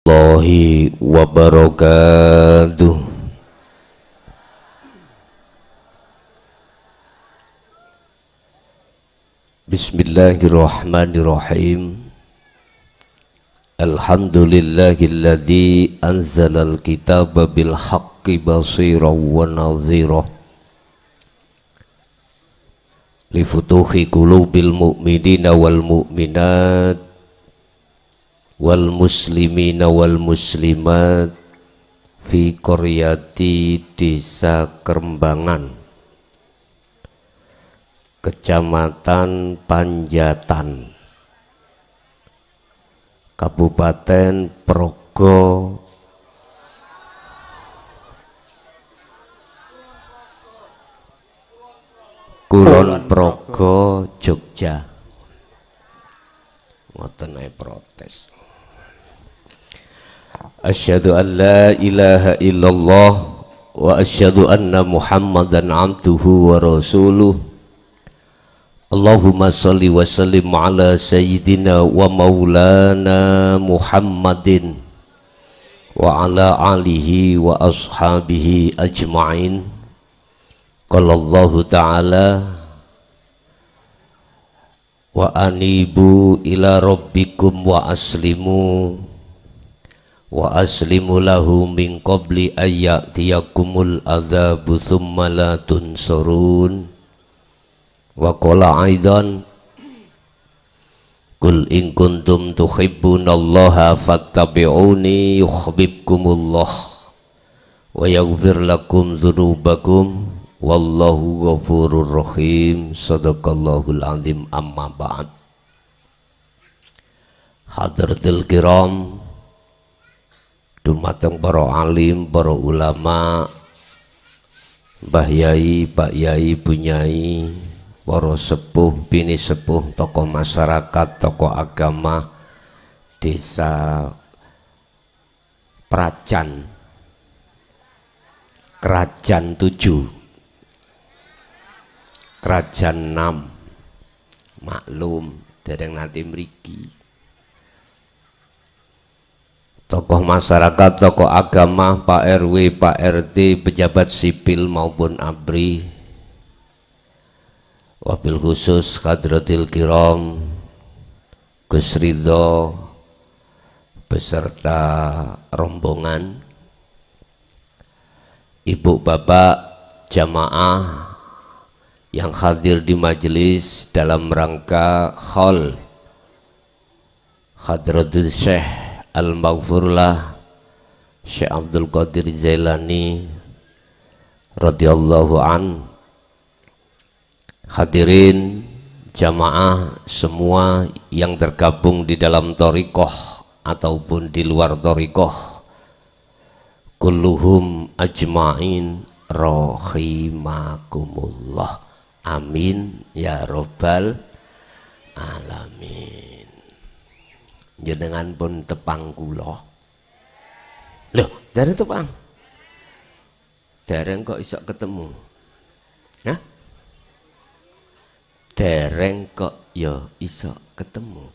Warahmatullahi wabarakatuh. Bismillahirrahmanirrahim. Alhamdulillahilladzi anzalal kitaba bil haqqi basiran wa nadhira li futuhi qulubil mu'minina wal mu'minat wal muslimina wal muslimat fi qaryati Desa Kerembangan, Kecamatan Panjatan, Kabupaten Progo, Kulon Progo, Jogja. Ngoten ae protes. Asyhadu an la ilaha illallah wa asyhadu anna Muhammadan abduhu wa rasuluh. Allahumma salli wa sallim ala sayyidina wa maulana Muhammadin wa ala alihi wa ashabihi ajma'in. Qala Allah ta'ala wa anibu ila rabbikum wa aslimu lahu min qabli ayyatiyakumul adzabu thumma la tunsurun. Wa qala aidan qul in kuntum tuhibbunallaha fattabi'uni yuhibbukumullah wa yaghfir lakum dzunubakum wallahu ghafurur rahim. Sadaqallahul azim. Amma ba'd. Hadratul kiram, dumateng para alim, para ulama, Mbah Yai, Pak Yai, Bu Nyai, para sepuh, bini sepuh, tokoh masyarakat, tokoh agama Desa Pracan, Krajan 7, Krajan 6, maklum dereng nanti mriki. Tokoh masyarakat, tokoh agama, Pak RW, Pak RT, pejabat sipil maupun ABRI, wabil khusus Hadratil Kiram, Gus Ridho beserta rombongan, ibu bapak jamaah yang hadir di majelis dalam rangka haul Hadratul Syekh Al-Maghfurlah Syekh Abdul Qadir Jailani radhiyallahu an. Hadirin jamaah semua yang tergabung di dalam thariqah ataupun di luar thariqah, kulluhum ajma'in rahimakumullah. Amin ya rabbal alamin. Jenengan pun tepang kula. Loh, dari tepang. Dereng kok iso ketemu. Hah? Dereng kok ya iso ketemu.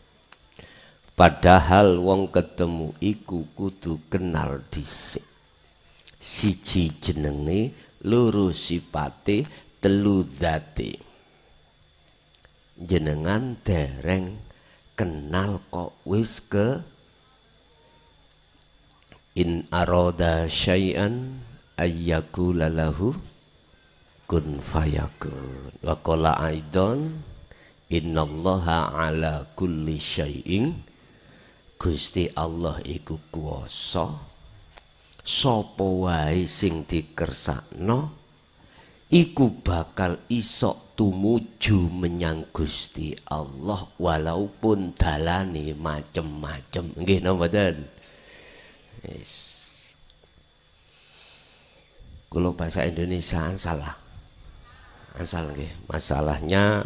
Padahal wong ketemu iku kudu kenal dhisik. Siji jenenge, loro sipate, telu dzate. Jenengan dereng kenal kok wis ke in aroda syai'an ayyakula lahu kun fayakun. Wa qala aidan innallaha ala kulli syai'in, Gusti Allah iku kuwasa sapa wae sing dikersakno iku bakal isok tumuju menyang Gusti Allah walaupun dalane macem-macem. Nggih napa mboten? Wis. Kalau bahasa Indonesia salah. Asal nggih. Masalahnya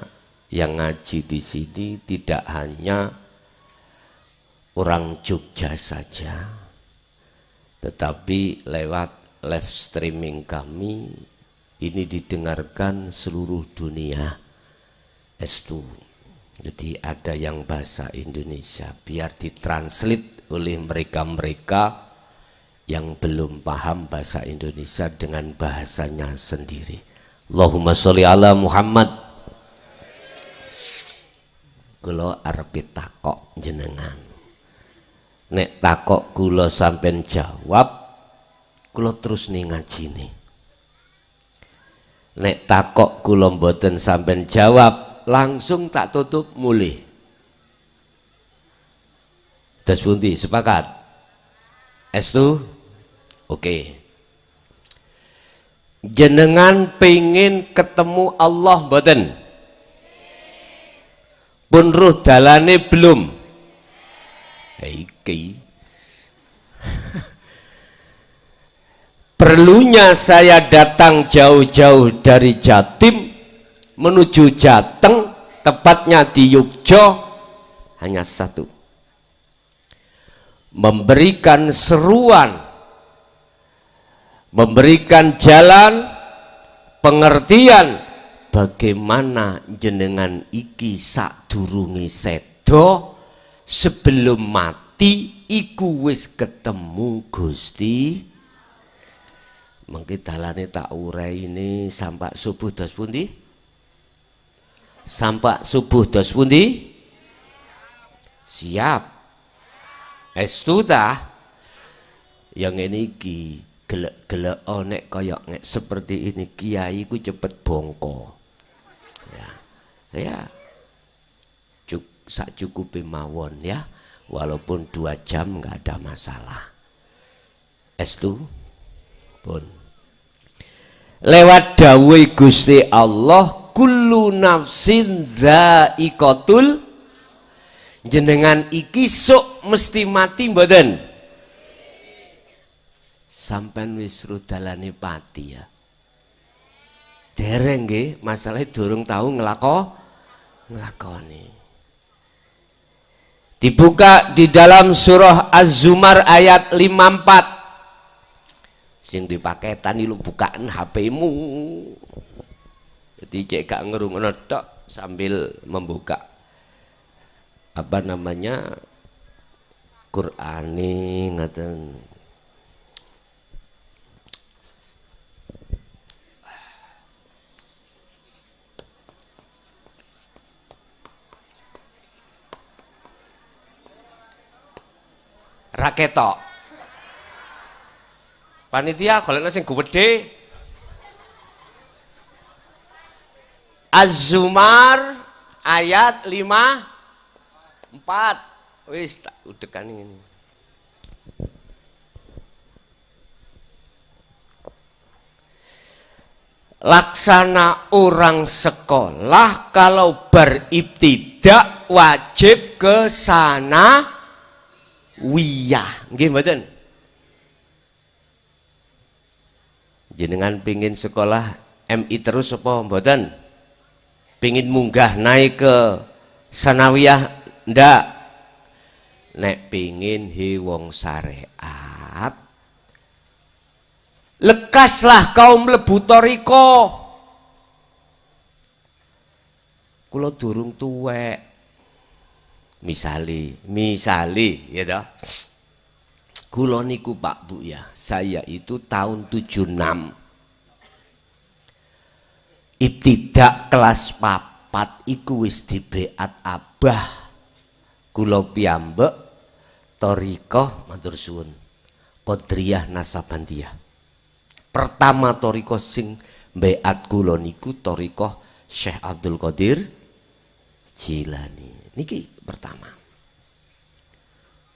yang ngaji di sini tidak hanya orang Jogja saja, tetapi lewat live streaming kami ini didengarkan seluruh dunia. Estu. Jadi ada yang bahasa Indonesia, biar ditranslate oleh mereka-mereka yang belum paham bahasa Indonesia dengan bahasanya sendiri. Allahumma sholli ala Muhammad. Kula arep takok jenengan. Nek takok kula sampean jawab, kula terus ning ngajine. Nek takok kula mboten sampean jawab, langsung tak tutup mulih. Terus pundi sepakat? Estu? Oke. Jenengan pengen ketemu Allah mboten? Pun ruh dalane belum? Iki. Perlunya saya datang jauh-jauh dari Jatim menuju Jateng, tepatnya di Yogyo, hanya satu. Memberikan seruan, memberikan jalan, pengertian bagaimana jenengan iki sadurunge sedo sebelum mati iku wis ketemu Gusti. Mengki dalane tak urai ini sampai subuh dos pundi? Sampai subuh dos pundi? Siap. Estu ta? Yang ini ki gelek-gelek nek kaya nek seperti ini kiai ku cepet bongko. Ya. Sak cukupe mawon ya. Walaupun 2 jam nggak ada masalah. Estu pun. Lewat dawuh Gusti Allah, kullu nafsin dha'iqatul, jenengan iki sok mesti mati mboten? Sampean wis rudalane pati ya. Dereng nggih, masalahe durung tahu nglakoni. Dibuka di dalam surah Az-Zumar ayat 54. Sing dipaketan lu bukaan HP-mu. Jadi cek gak ngerungokno tok sambil membuka apa namanya Qur'ani ngaten. Raketok. Panitia golekna sing gede. Az-Zumar ayat 54. Wis tak udekan ini. Laksana orang sekolah kalau beribtidak wajib ke sana wiyah. Nggih mboten? Jenengan pingin sekolah MI terus apa mboten? Pingin munggah naik ke sanawiyah ndak? Nek pingin wong syariat, lekaslah kau mlebu thariqa. Kula durung tuwek. Misali ya toh. Kula niku Pak Bu ya, saya itu tahun 76. Ibtidak kelas 4 iku wis dibeat abah. Kula piyambek thariqah matur suwun. Qadriyah Nasabandiyah. Pertama thariqah sing beat kula niku thariqah Syekh Abdul Qadir Jilani. Niki pertama.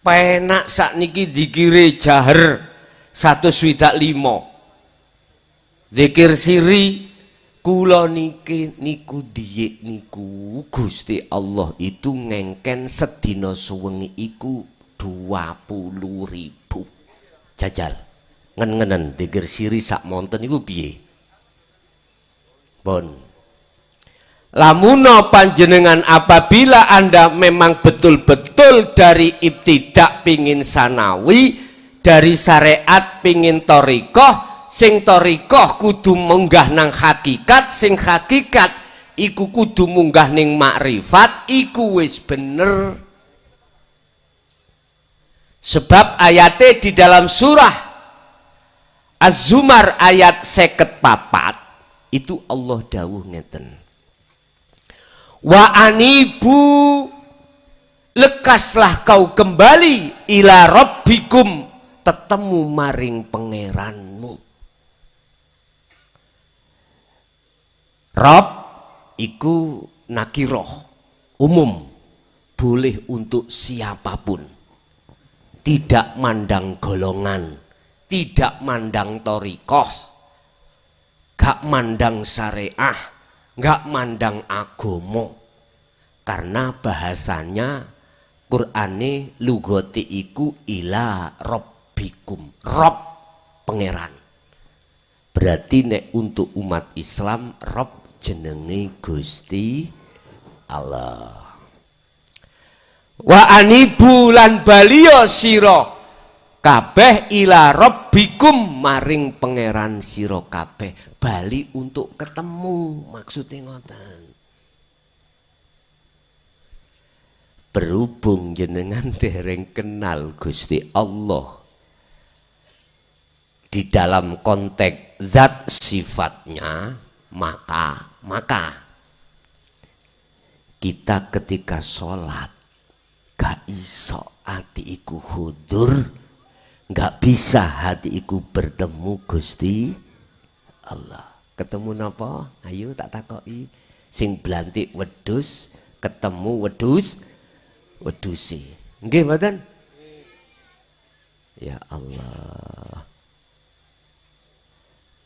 Penak sak niki dikire jaher 105. Zikir siri kula niki niku diyek niku Gusti Allah itu ngengken sedina suwengi iku 20.000. Jajal ngen-ngenen zikir siri sak monten niku piye? Pun lamuno panjenengan apabila Anda memang betul-betul dari ibtidak pingin sanawi, dari syariat pingin thariqah, sing thariqah kudu munggah nang hakikat, sing hakikat iku kudu munggah ning makrifat, iku wis bener. Sebab ayatnya di dalam surah Az-Zumar ayat 54 itu Allah dawuh ngeten. Wa anibu, lekaslah kau kembali ila rabbikum, tetemu maring pangeranmu. Rob iku nakiroh, umum, boleh untuk siapapun, tidak mandang golongan, tidak mandang torikoh, gak mandang syariah, gak mandang agomo, karena bahasanya Qur'ane lugoti iku ila rabbikum, Rob pangeran. Berarti nek untuk umat Islam Rob jenenge Gusti Allah. Wa anibu lan baliyo sira kabeh ila rabbikum, maring pangeran sira kabeh, bali untuk ketemu, maksudnya ngoten. Berhubung jenengan dereng kenal Gusti Allah di dalam konteks zat sifatnya, maka kita ketika sholat gak iso hati iku hudur, gak bisa hati iku bertemu Gusti Allah. Ketemu napa? Ayo tak takoki. Sing blantik wedhus ketemu wedusi. Nggih mboten? Ya Allah.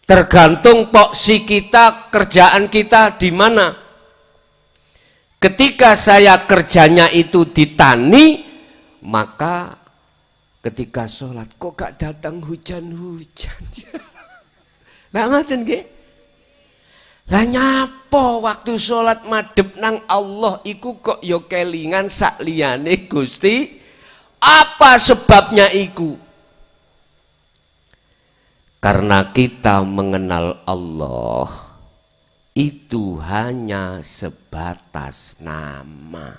Tergantung poksi kita, kerjaan kita di mana. Ketika saya kerjanya itu di tani, maka ketika sholat kok gak datang hujan-hujan. Lah ngoten nggih. Lah nyapo waktu sholat madhep nang Allah iku kok yo kelingan sak liyane Gusti? Apa sebabnya iku? Karena kita mengenal Allah itu hanya sebatas nama.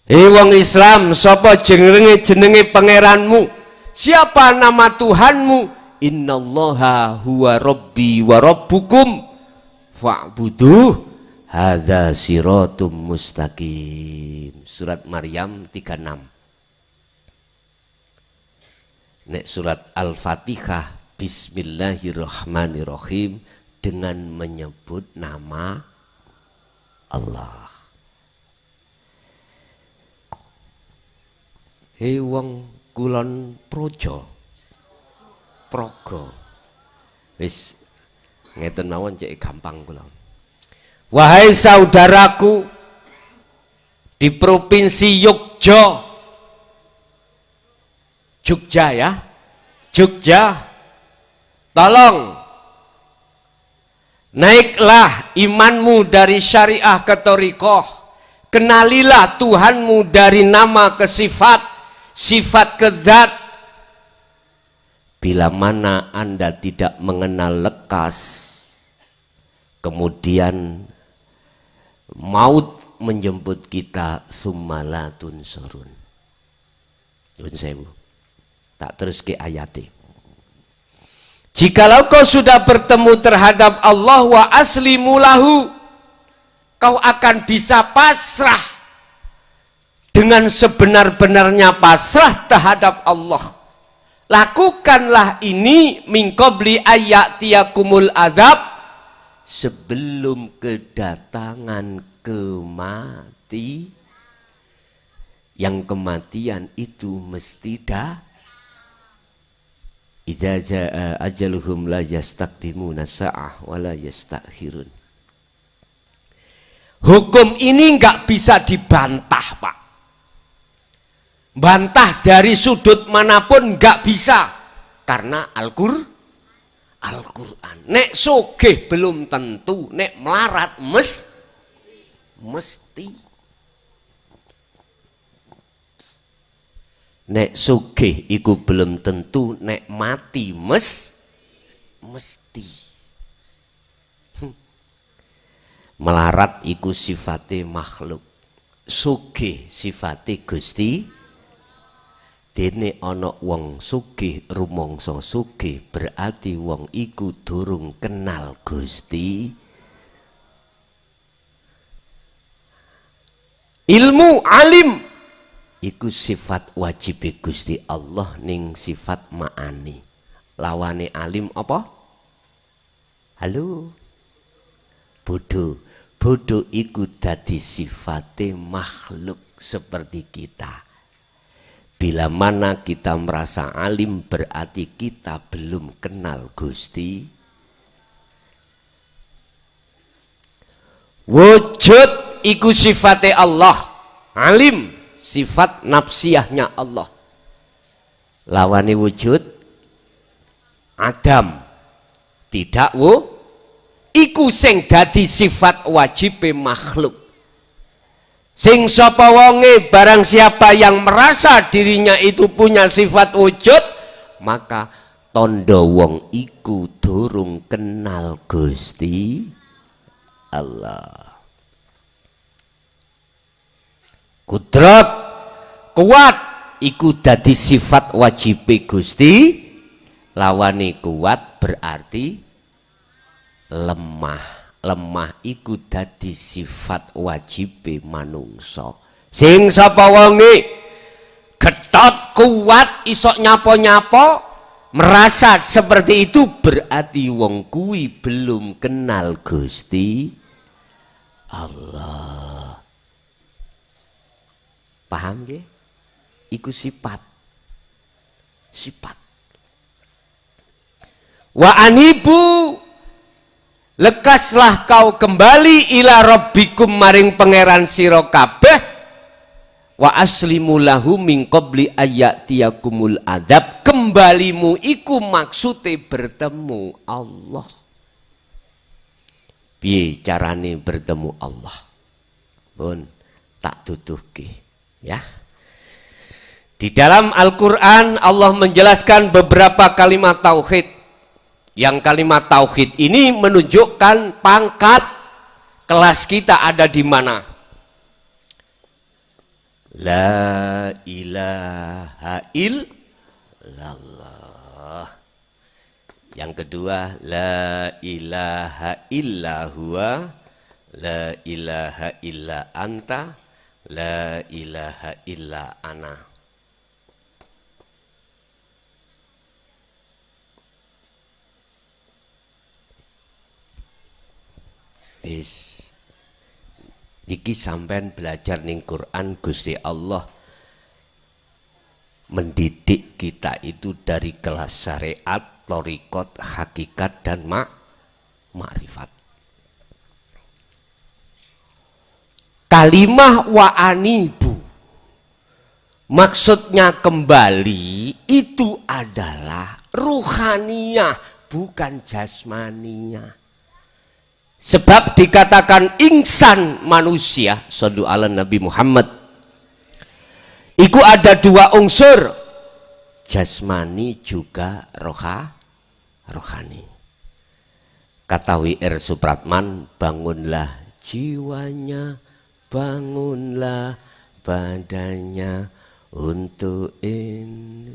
Wong Islam, sapa jenenge pangeranmu? Siapa nama Tuhanmu? Innallaha huwa rabbi wa rabbukum fa'buduh hadza siratum mustaqim. Surat Maryam 36. Nek surat Al-Fatihah Bismillahirrahmanirrahim dengan menyebut nama Allah. Hei wong kulon projo progo wis ngeten mawon cek gampang kula. Wahai saudaraku di provinsi Jogja ya, Jogja, tolong naiklah imanmu dari syariah ke thariqah, kenalilah Tuhanmu dari nama ke sifat, sifat ke zat. Bila mana Anda tidak mengenal lekas, kemudian maut menjemput kita, summa tunsurun. Yun sewu. Tak terus ke ayati. Jikalau kau sudah bertemu terhadap Allah wa aslimu lahu, kau akan bisa pasrah dengan sebenar-benarnya pasrah terhadap Allah. Lakukanlah ini min qabli ayyatiyakumul adzab, sebelum kedatangan kematian. Yang kematian itu mesti idza jaa ajaluhum la yastaqdimuna sa'ah wa la yastakhirun. Hukum ini nggak bisa dibantah, Pak. Bantah dari sudut manapun nggak bisa, karena Al-Qur'an. Nek sugih belum tentu, nek melarat mesti. Nek sugih iku belum tentu, nek mati mesti. Melarat iku sifate makhluk, sugih sifate Gusti Dene ana wong sugih rumangsa sugih berarti wong iku durung kenal Gusti. Ilmu alim iku sifat wajib Gusti Allah ning sifat ma'ani. Lawane alim apa? Halo. Bodoh. Bodoh iku dadi sifate makhluk seperti kita. Bila mana kita merasa alim berarti kita belum kenal Gusti. Wujud iku sifate Allah. Alim sifat nafsiyahnya Allah. Lawani wujud Adam. Tidak iku sing dadi sifat wajib makhluk. Sing sapa wonge barang siapa yang merasa dirinya itu punya sifat wujud, maka tondo wong iku durung kenal Gusti Allah. Kudrat kuat iku dadi sifat wajib Gusti. Lawani kuat berarti lemah. Lemah iku dadi sifat wajib manungsa. Sing sapa wonge getot kuat isok nyapo-nyapo merasa seperti itu berarti wong kuwi belum kenal Gusti Allah. Paham nggih? Iku sifat. Sifat. Wa anibu lekaslah kau kembali ila rabbikum maring pangeran sira kabeh wa aslimu lahu min qabli ayatiyakumul adzab. Kembalimu iku maksude bertemu Allah. Piye carane bertemu Allah? Pun tak tutuhke ya. Di dalam Al-Qur'an Allah menjelaskan beberapa kalimat tauhid. Yang kalimat tauhid ini menunjukkan pangkat kelas kita ada di mana. La ilaha illallah. Yang kedua, la ilaha illa huwa, la ilaha illa anta, la ilaha illa ana. Wis iki sampean belajar ning Quran Gusti Allah mendidik kita itu dari kelas syariat, thariqat, hakikat dan makrifat. Kalimah wa anibu maksudnya kembali itu adalah ruhaniyah bukan jasmaniyah. Sebab dikatakan insan manusia, sallu ala Nabi Muhammad, itu ada dua unsur, jasmani juga rohani. Kata W.R. Supratman, bangunlah jiwanya, bangunlah badannya untuk ini.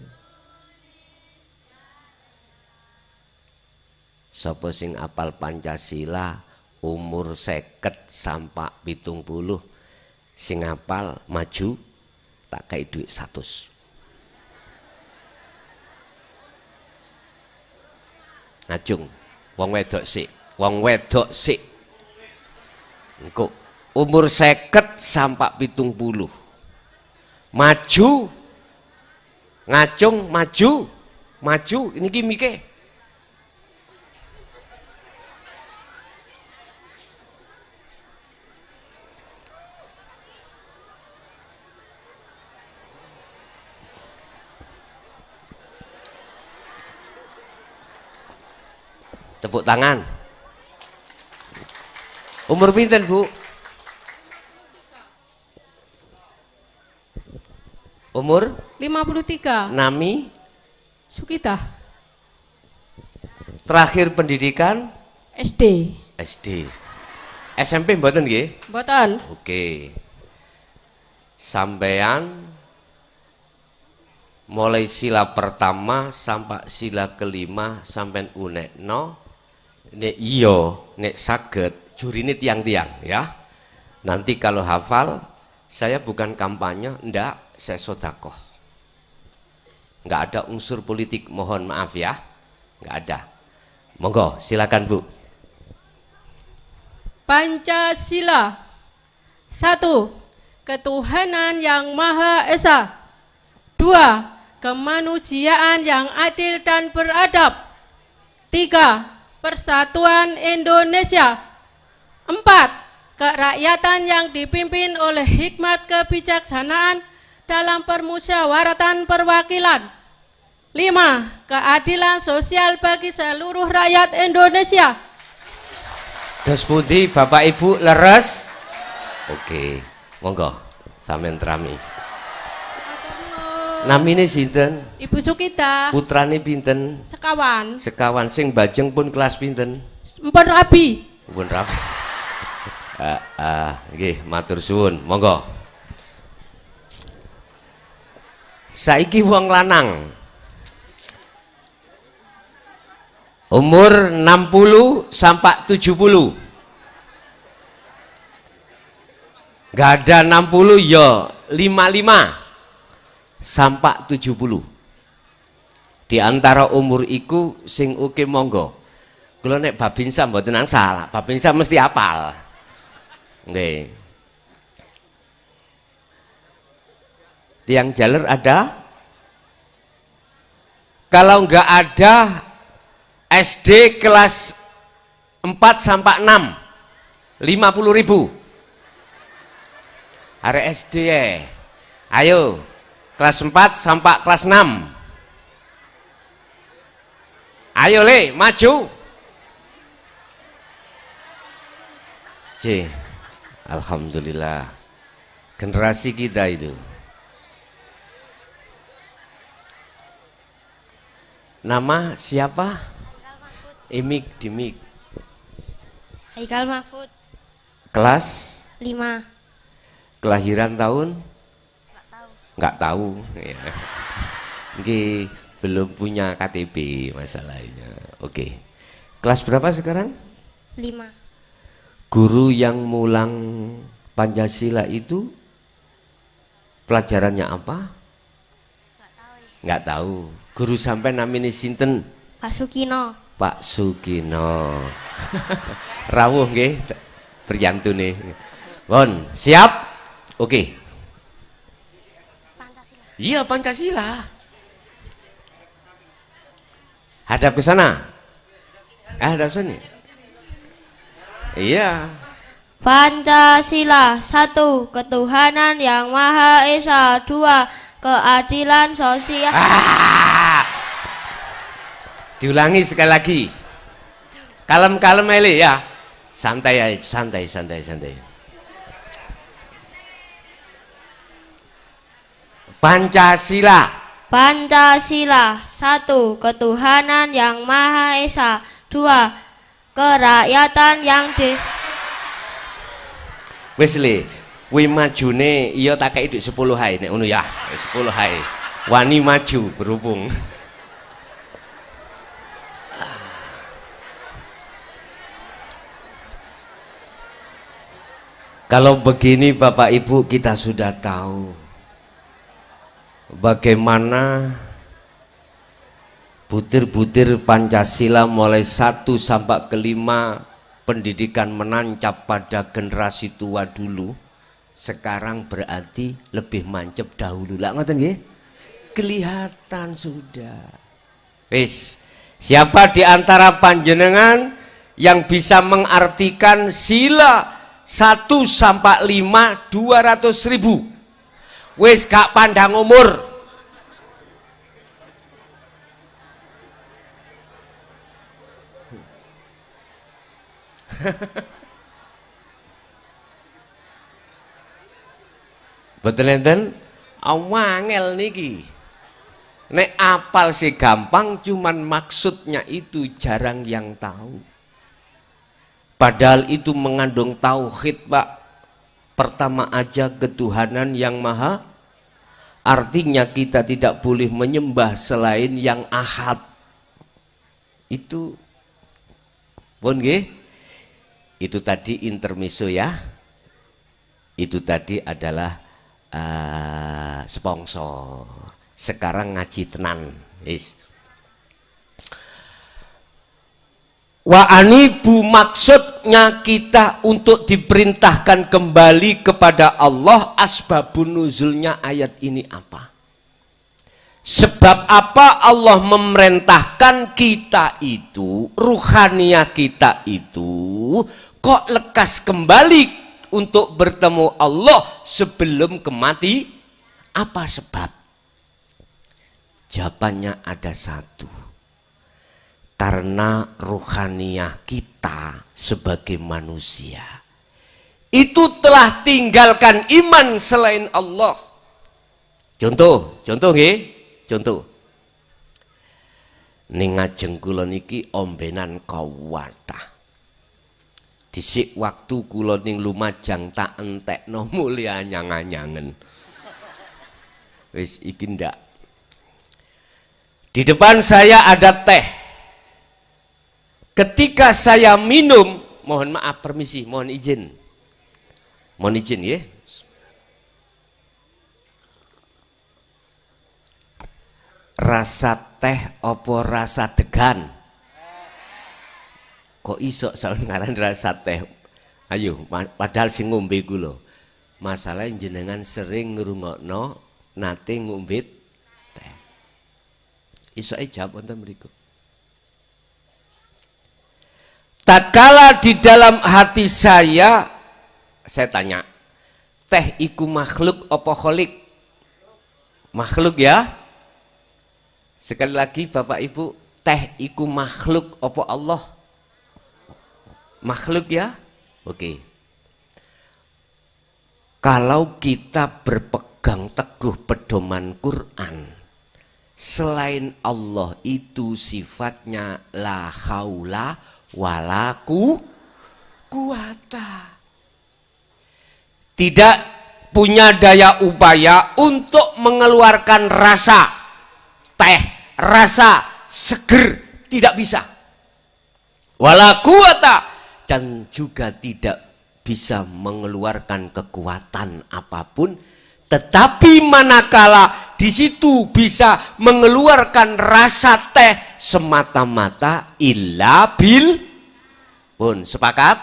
Sapa sing apal Pancasila umur 50 sampai 70 sing apal maju tak kai duit 100. Ngajung wong wedok sik engko umur 50 sampai 70 maju ngacung maju ini ki mike. Tepuk tangan. Umur pinten, Bu? Umur 53. Nami Sukita. Terakhir pendidikan SD. SMP mboten nggih? Mboten. Oke. Sampean mulai sila pertama sampai sila kelima sampai unekno nek iyo nek saged jurine tiang-tiang ya. Nanti kalau hafal saya bukan kampanye, ndak, saya sodakoh. Nggak ada unsur politik, mohon maaf ya, nggak ada. Monggo silakan Bu. Pancasila. 1. Ketuhanan yang Maha Esa. 2. Kemanusiaan yang adil dan beradab. 3. Persatuan Indonesia. 4. Kerakyatan yang dipimpin oleh hikmat kebijaksanaan dalam permusyawaratan perwakilan. 5. Keadilan sosial bagi seluruh rakyat Indonesia. Dos pundi Bapak Ibu leres? Oke, monggo sampean terami. Namine sinten? Ibu Sukita. Putrane pinten? Sekawan. Sekawan sing bajeng pun kelas pinten? Mpun rabi. Pun rabi. Nggih, matur suwun. Monggo. Saiki wong lanang umur 60 sampai 70. Gak ada 60 ya 55 sampai 70. Di antara umur iku sing oke monggo. Kula nek babinsa mboten nang salah, babinsa mesti apal. Nggih. Tiang jaler ada? Kalau enggak ada SD kelas 4 sampai 6 50.000. Are SD ayo kelas 4 sampai kelas 6. Ayo le maju. Alhamdulillah generasi kita itu. Nama siapa? Imik dimik. Haikal Mahfud. Kelas 5. Kelahiran tahun? Nggak tahu. Ya. Nggih, belum punya KTP masalahnya. Oke. Kelas berapa sekarang? 5. Guru yang mulang Pancasila itu pelajarannya apa? Nggak tahu. Guru sampai namanya sinten? Pak Sukino. Pak Sukino. Rawuh nggih priyantune. Bon, siap? Oke. Pancasila. Iya, Pancasila. Hadap ke sana. Hadap sini. Iya. Pancasila. 1. Ketuhanan yang Maha Esa. 2. Keadilan sosial. Diulangi sekali lagi. Kalem-kalem ele ya. Santai aja, santai. Pancasila. Pancasila. 1. Ketuhanan yang Maha Esa. 2. Kerakyatan yang Wis le, kuwi majune iya tak kei dhuwit 10 hae nek ngono ya. 10 hae. Wani maju berhubung. Kalau begini Bapak Ibu kita sudah tahu bagaimana butir-butir Pancasila mulai 1 sampai ke 5 pendidikan menancap pada generasi tua dulu, sekarang berarti lebih mancep dahulu. Lah ngoten nggih? Kelihatan sudah. Wis, siapa di antara panjenengan yang bisa mengartikan sila 1 sampai 5 200.000? Wis gak pandang umur. Betul enten? Awangel niki. Nek apal sih gampang, cuman maksudnya itu jarang yang tahu. Padahal itu mengandung tauhid, Pak. Pertama aja ketuhanan yang maha Artinya kita tidak boleh menyembah selain yang ahad. Itu pun nggih. Itu tadi intermezzo ya. Itu tadi adalah sponsor. Sekarang ngaji tenan. Is. Wa anibu maksudnya kita untuk diperintahkan kembali kepada Allah. Asbabun nuzulnya ayat ini apa? Sebab apa Allah memerintahkan kita itu, ruhaniyah kita itu kok lekas kembali untuk bertemu Allah sebelum kemati? Apa sebab? Jawabannya ada satu. Karena ruhaniyah kita sebagai manusia itu telah tinggalkan iman selain Allah. Contoh nggih, contoh. Ning ngajeng kula niki ombenan kawathah. Dhisik waktu kula ning Lumajang tak entekno mulya anyang-anyangen. Wis iki ndak. Di depan saya ada teh. Ketika saya minum, mohon maaf, permisi, mohon izin. Mohon izin ya. Rasa teh opo rasa degan? Kok iso saling ngaran rasa teh? Ayo, padahal sing ngombe ku lho. Masalah jenengan sering ngrungokno nate ngombe teh. Iso jawab wonten mriku. Tatkala di dalam hati saya tanya, teh iku makhluk apa kholik? Makhluk ya. Sekali lagi Bapak Ibu, teh iku makhluk apa Allah? Makhluk ya. Oke. Kalau kita berpegang teguh pedoman Quran, selain Allah itu sifatnya la haula walaku kuwata, tidak punya daya upaya untuk mengeluarkan rasa teh, rasa seger, tidak bisa. Walaku kuwata, dan juga tidak bisa mengeluarkan kekuatan apapun. Tetapi manakala di situ bisa mengeluarkan rasa teh semata-mata illa bil pun. Sepakat?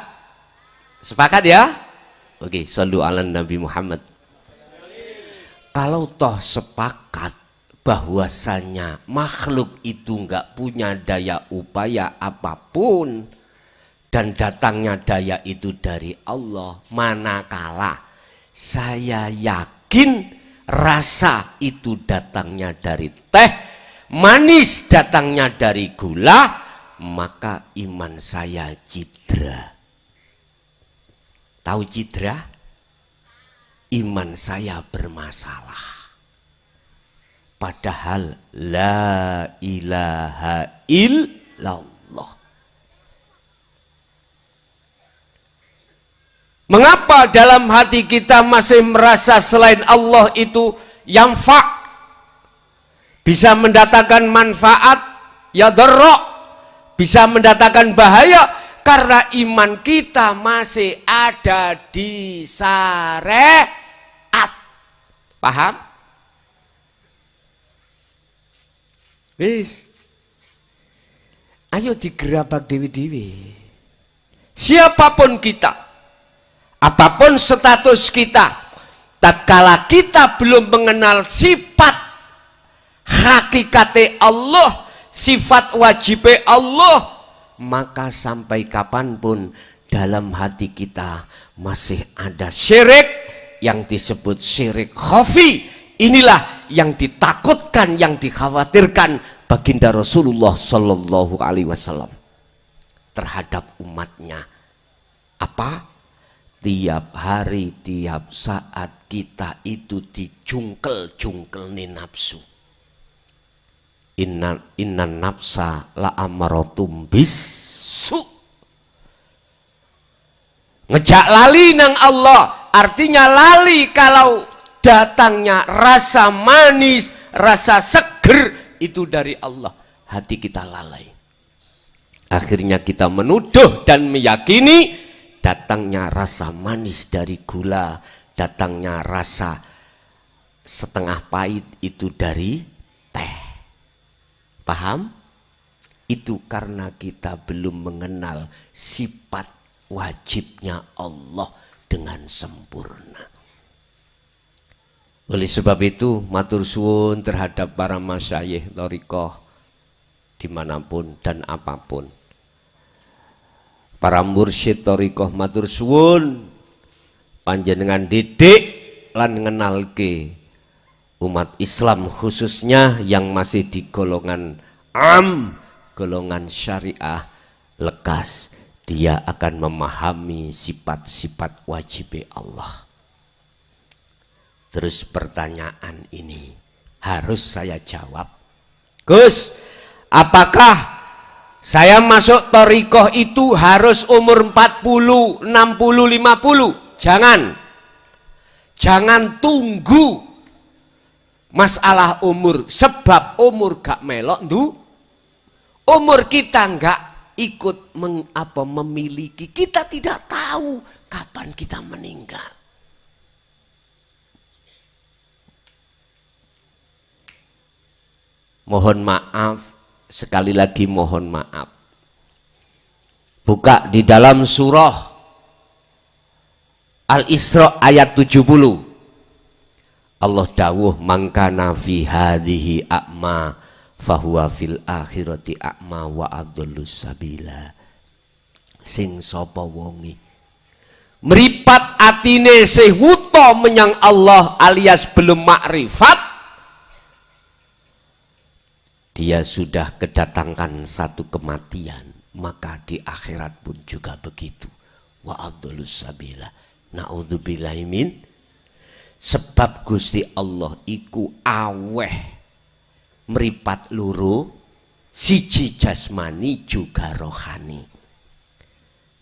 Sepakat ya? Oke, shallu ala Nabi Muhammad. Kalau toh sepakat bahwasanya makhluk itu enggak punya daya upaya apapun dan datangnya daya itu dari Allah, manakala saya yakin rasa itu datangnya dari teh, manis datangnya dari gula, maka iman saya cidra. Tahu cidra? Iman saya bermasalah. Padahal la ilaha illallah. Mengapa dalam hati kita masih merasa selain Allah itu yanfa, bisa mendatangkan manfaat, ya dharra, bisa mendatangkan bahaya? Karena iman kita masih ada di syariat. Paham? Wis. Ayo digerabak dewi-dewi. Siapapun kita, apapun status kita, tatkala kita belum mengenal sifat hakikate Allah, sifat wajibnya Allah, maka sampai kapanpun dalam hati kita masih ada syirik yang disebut syirik khafi. Inilah yang ditakutkan, yang dikhawatirkan baginda Rasulullah Sallallahu Alaihi Wasallam terhadap umatnya. Apa? Tiap hari, tiap saat kita itu dijungkel-jungkel nih nafsu. Inna nafsa la amaratum bisu. Ngejak lali nang Allah, artinya lali kalau datangnya rasa manis, rasa seger itu dari Allah. Hati kita lalai. Akhirnya kita menuduh dan meyakini datangnya rasa manis dari gula, datangnya rasa setengah pahit itu dari teh. Paham? Itu karena kita belum mengenal sifat wajibnya Allah dengan sempurna. Oleh sebab itu matur suwun terhadap para masyayikh thariqah dimanapun dan apapun. Para mursyid thariqah matur suwun panjenengan didik lan ngenalke umat Islam khususnya yang masih di golongan am, golongan syariah lekas, dia akan memahami sifat-sifat wajib Allah. Terus pertanyaan ini harus saya jawab. Gus, apakah saya masuk thariqah itu harus umur 40, 60, 50? Jangan tunggu masalah umur, sebab umur gak melok ndu. Umur kita enggak ikut memiliki, kita tidak tahu kapan kita meninggal. Mohon maaf, sekali lagi mohon maaf. Buka di dalam surah Al-Isra ayat 70. Allah dawuh mangkana fi hadhihi a'ma fahuwa fil akhirati a'ma wa adallus sabila. Sing sapa wonge meripat atine sewuta menyang Allah alias belum makrifat, dia sudah kedatangkan satu kematian, maka di akhirat pun juga begitu. Wa adallus sabila. Naudzubillahi min. Sebab Gusti Allah iku aweh meripat loro, siji jasmani juga rohani.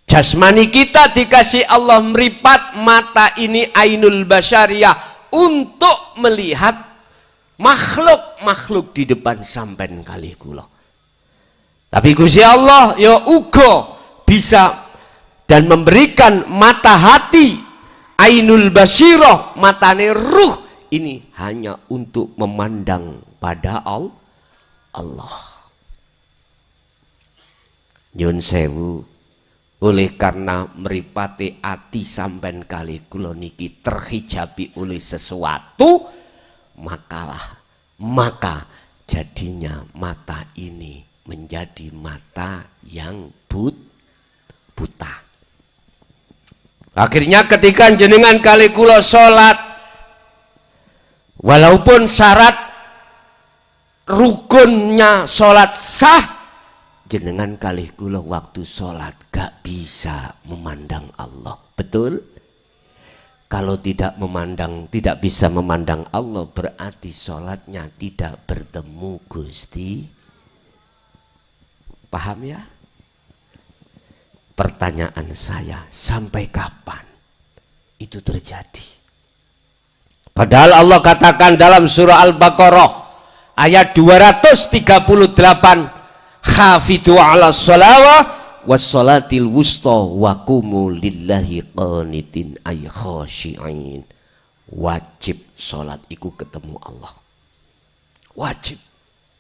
Jasmani kita dikasih Allah meripat, mata ini ainul basyariyah untuk melihat makhluk-makhluk di depan sampean kali kula. Tapi Gusti Allah ya uga bisa dan memberikan mata hati ainul basirah, matane ruh, ini hanya untuk memandang pada Allah. Nyun sewu, oleh karena meripati ati sampean kali kula niki terhijabi oleh sesuatu, maka jadinya mata ini menjadi mata yang buta. Akhirnya ketika jenengan kali kula sholat, walaupun syarat rukunnya sholat sah, jenengan kali kula waktu sholat gak bisa memandang Allah. Betul? Kalau tidak bisa memandang Allah, berarti sholatnya tidak bertemu Gusti. Paham ya? Pertanyaan saya, sampai kapan itu terjadi? Padahal Allah katakan dalam surah Al-Baqarah ayat 238, khafidhu ala sholawa wassolatil wusta wa qumu lillahi qanitin ay khashi'in. Wajib sholat iku ketemu Allah. Wajib,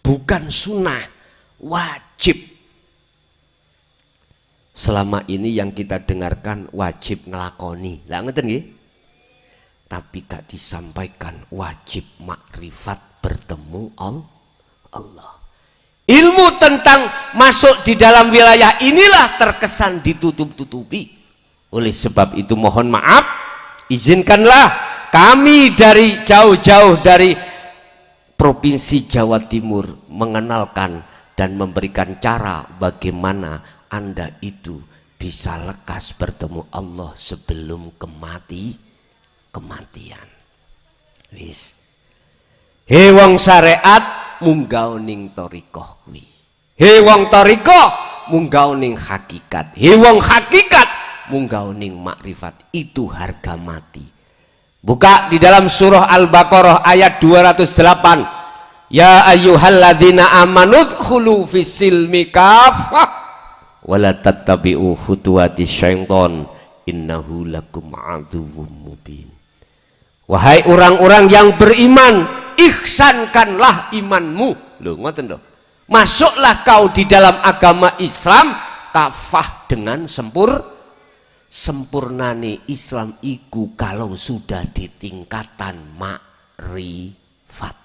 bukan sunnah, wajib. Selama ini yang kita dengarkan wajib ngelakoni, lah ngeten nggih. Tapi gak disampaikan wajib makrifat bertemu Allah. Ilmu tentang masuk di dalam wilayah inilah terkesan ditutup-tutupi. Oleh sebab itu mohon maaf, izinkanlah kami dari jauh-jauh dari Provinsi Jawa Timur mengenalkan dan memberikan cara bagaimana Anda itu bisa lekas bertemu Allah sebelum kematian. Wis. He wong syariat munggah ning thariqah kuwi. He wong thariqah munggah ning hakikat. He wong hakikat munggah ning makrifat. Itu harga mati. Buka di dalam surah Al-Baqarah ayat 208. Ya ayyuhalladzina amanu dkhulu fis-silmi kafah wa la tattabi'u khutuwatis syaiton innahu lakum aduwwum mubin. Wahai orang-orang yang beriman, ihsankanlah imanmu. Loh, ngoten lho. Masuklah kau di dalam agama Islam kafah dengan sempurnane Islam iku kalau sudah di tingkatan makrifat.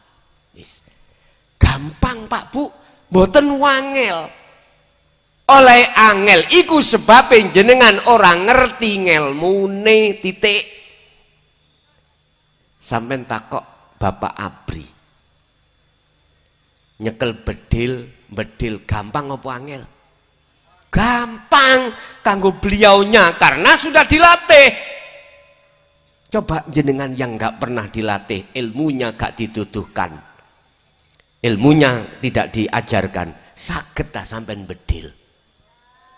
Gampang Pak Bu, mboten wangel. Oleh angel iku sebab jenengan orang ngerti ngelmune titik. Sampeyan takok Bapak Abri. Nyekel bedil gampang apa angel? Gampang kanggo beliaunya karena sudah dilatih. Coba jenengan yang nggak pernah dilatih, ilmunya gak dituduhkan, ilmunya tidak diajarkan, saged ta sampean bedil?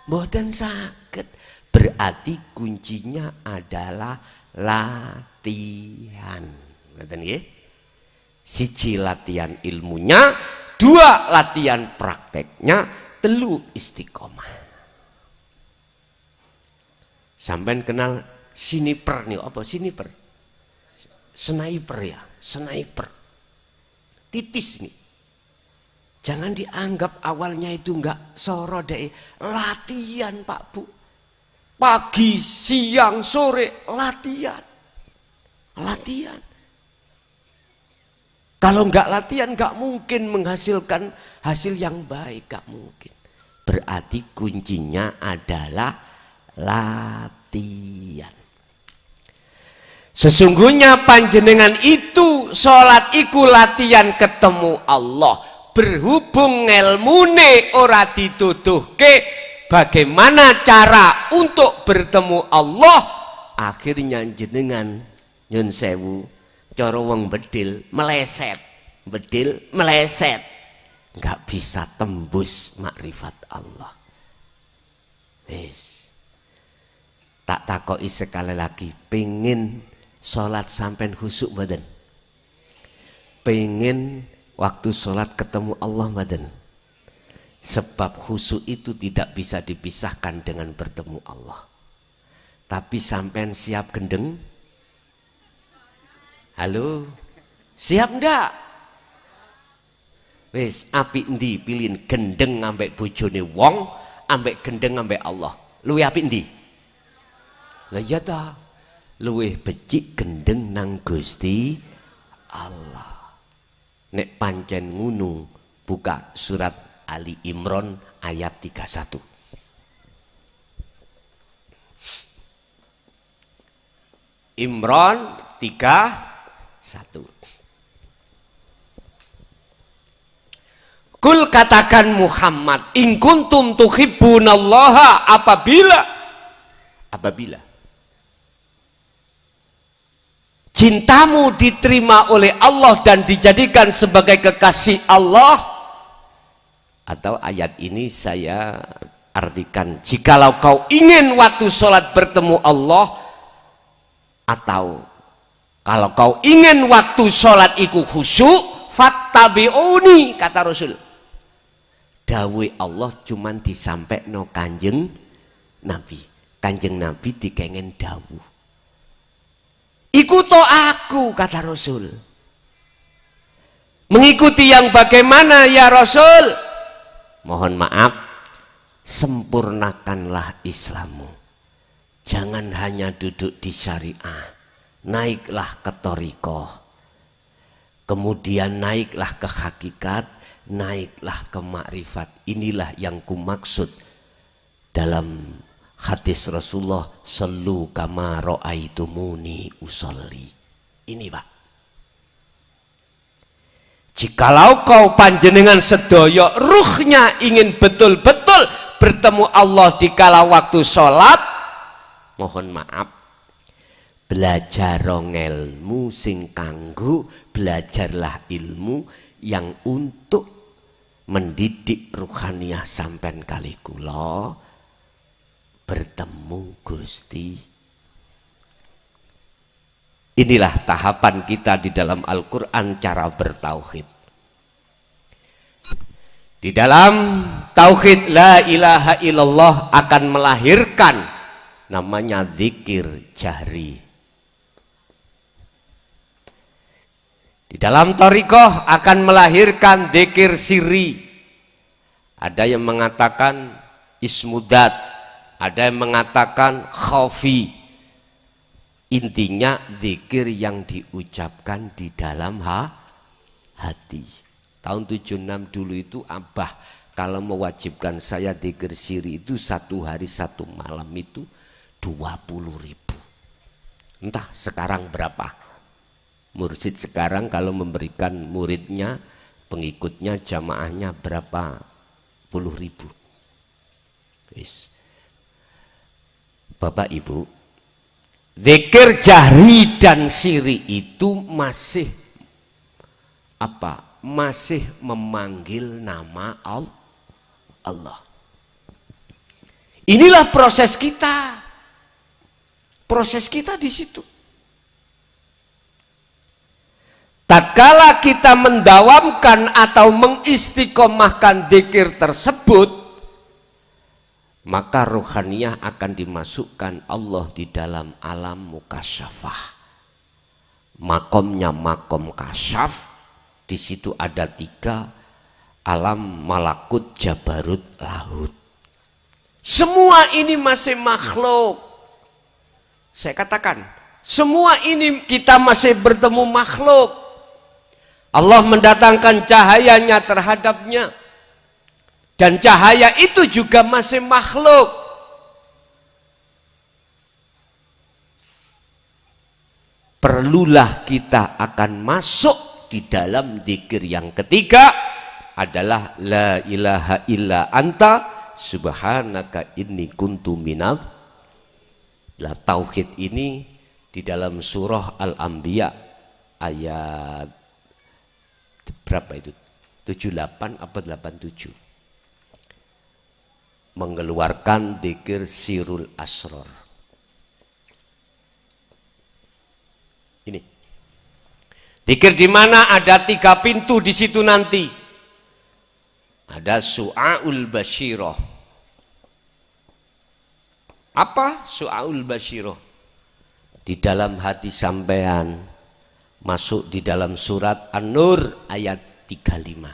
Mboten saged. Berarti kuncinya adalah latihan. Ngoten nggih? Siji latihan ilmunya, dua latihan prakteknya, telu istiqomah. Sampean kenal sniper nih, apa sniper? Sniper ya, sniper. Titis nih. Jangan dianggap awalnya itu enggak soro deh. Latihan Pak Bu. Pagi, siang, sore latihan. Latihan. Kalau enggak latihan enggak mungkin menghasilkan hasil yang baik, enggak mungkin. Berarti kuncinya adalah latihan. Sesungguhnya panjenengan itu sholat iku latihan ketemu Allah. Berhubung ngelmune ora dituduhke bagaimana cara untuk bertemu Allah, akhirnya jenengan nyun sewu cara wong bedil meleset, nggak bisa tembus makrifat Allah. Wis tak takoki sekali lagi, pengen sholat sampai khusyuk badan, pengen waktu sholat ketemu Allah badan. Sebab khusyuk itu tidak bisa dipisahkan dengan bertemu Allah. Tapi sampean siap gendeng? Halo, siap ndak? Wis api endi pilih gendeng ambek bojone wong, ambek gendeng ambek Allah. Luwih api endi? Lah ya ta, luwih becik gendeng nang Gusti Allah. Nek pancen ngunung, buka surat Ali Imran ayat 31. Imran 31. Kul katakan Muhammad, in kuntum tuhibbunallaha, apabila cintamu diterima oleh Allah dan dijadikan sebagai kekasih Allah. Atau ayat ini saya artikan, jikalau kau ingin waktu sholat bertemu Allah, atau kalau kau ingin waktu sholat iku khusyuk, fattabi'uni, kata Rasul. Dawe Allah cuman disampaikan Kanjeng Nabi. Kanjeng Nabi dikengen dawuh. Ikuto aku, kata Rasul. Mengikuti yang bagaimana ya Rasul? Mohon maaf, sempurnakanlah Islammu. Jangan hanya duduk di syariah, naiklah ke thariqah, kemudian naiklah ke hakikat, naiklah ke makrifat. Inilah yang kumaksud dalam hadis Rasulullah, sallu kama ra'aitumuni usolli. Ini Pak, jikalau kau panjenengan sedaya ruhnya ingin betul-betul bertemu Allah di kala waktu sholat, mohon maaf, belajar ilmu sing kanggo, belajarlah ilmu yang untuk mendidik ruhaniah sampean kali kula bertemu Gusti. Inilah tahapan kita di dalam Al-Quran cara bertauhid. Di dalam tauhid la ilaha illallah akan melahirkan namanya zikir jahri. Di dalam thariqah akan melahirkan zikir sirri. Ada yang mengatakan ismudat, ada yang mengatakan khafi. Intinya zikir yang diucapkan di dalam hati. Tahun 76 dulu itu Abah kalau mewajibkan saya zikir siri itu 1 hari 1 malam itu 20.000. Entah sekarang berapa. Mursyid sekarang kalau memberikan muridnya, pengikutnya, jamaahnya berapa puluh ribu. Bapak Ibu, zikir jahri dan siri itu masih apa? Masih memanggil nama Allah. Inilah proses kita. Proses kita di situ. Tatkala kita mendawamkan atau mengistiqomahkan zikir tersebut, maka ruhaniyah akan dimasukkan Allah di dalam alam mukasyafah. Makomnya makom kasyaf, di situ ada 3 alam malakut, jabarut, lahut. Semua ini masih makhluk. Saya katakan, semua ini kita masih bertemu makhluk. Allah mendatangkan cahayanya terhadapnya. Dan cahaya itu juga masih makhluk. Perlulah kita akan masuk di dalam zikir yang ketiga adalah la ilaha illa anta subhanaka inni kuntu minadz. La tauhid ini di dalam surah Al-Anbiya ayat berapa itu? 78 apa 87? Mengeluarkan zikir sirul asror. Ini zikir di mana ada 3 pintu di situ nanti. Ada su'aul basyirah. Apa su'aul basyirah? Di dalam hati sampean, masuk di dalam surat An-Nur ayat 35.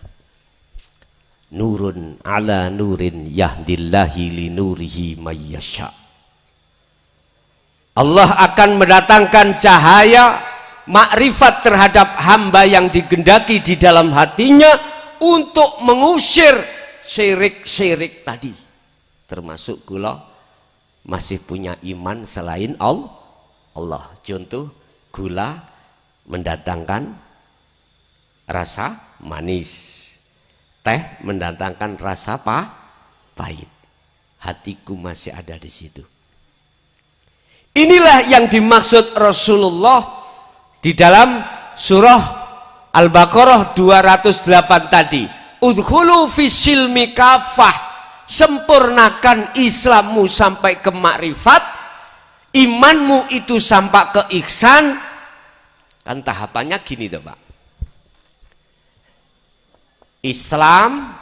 Nurun ala nurin yahdillahi li nurihi mayyasha. Allah akan mendatangkan cahaya makrifat terhadap hamba yang digendaki di dalam hatinya untuk mengusir syirik-syirik tadi. Termasuk kula masih punya iman selain Allah. Contoh gula mendatangkan rasa manis, teh mendatangkan rasa pahit. Hatiku masih ada di situ. Inilah yang dimaksud Rasulullah di dalam surah Al-Baqarah 208 tadi. Udkhulu fisilmi kafah, sempurnakan Islammu sampai ke makrifat, imanmu itu sampai ke ihsan. Kan tahapannya gini tuh Pak. Islam,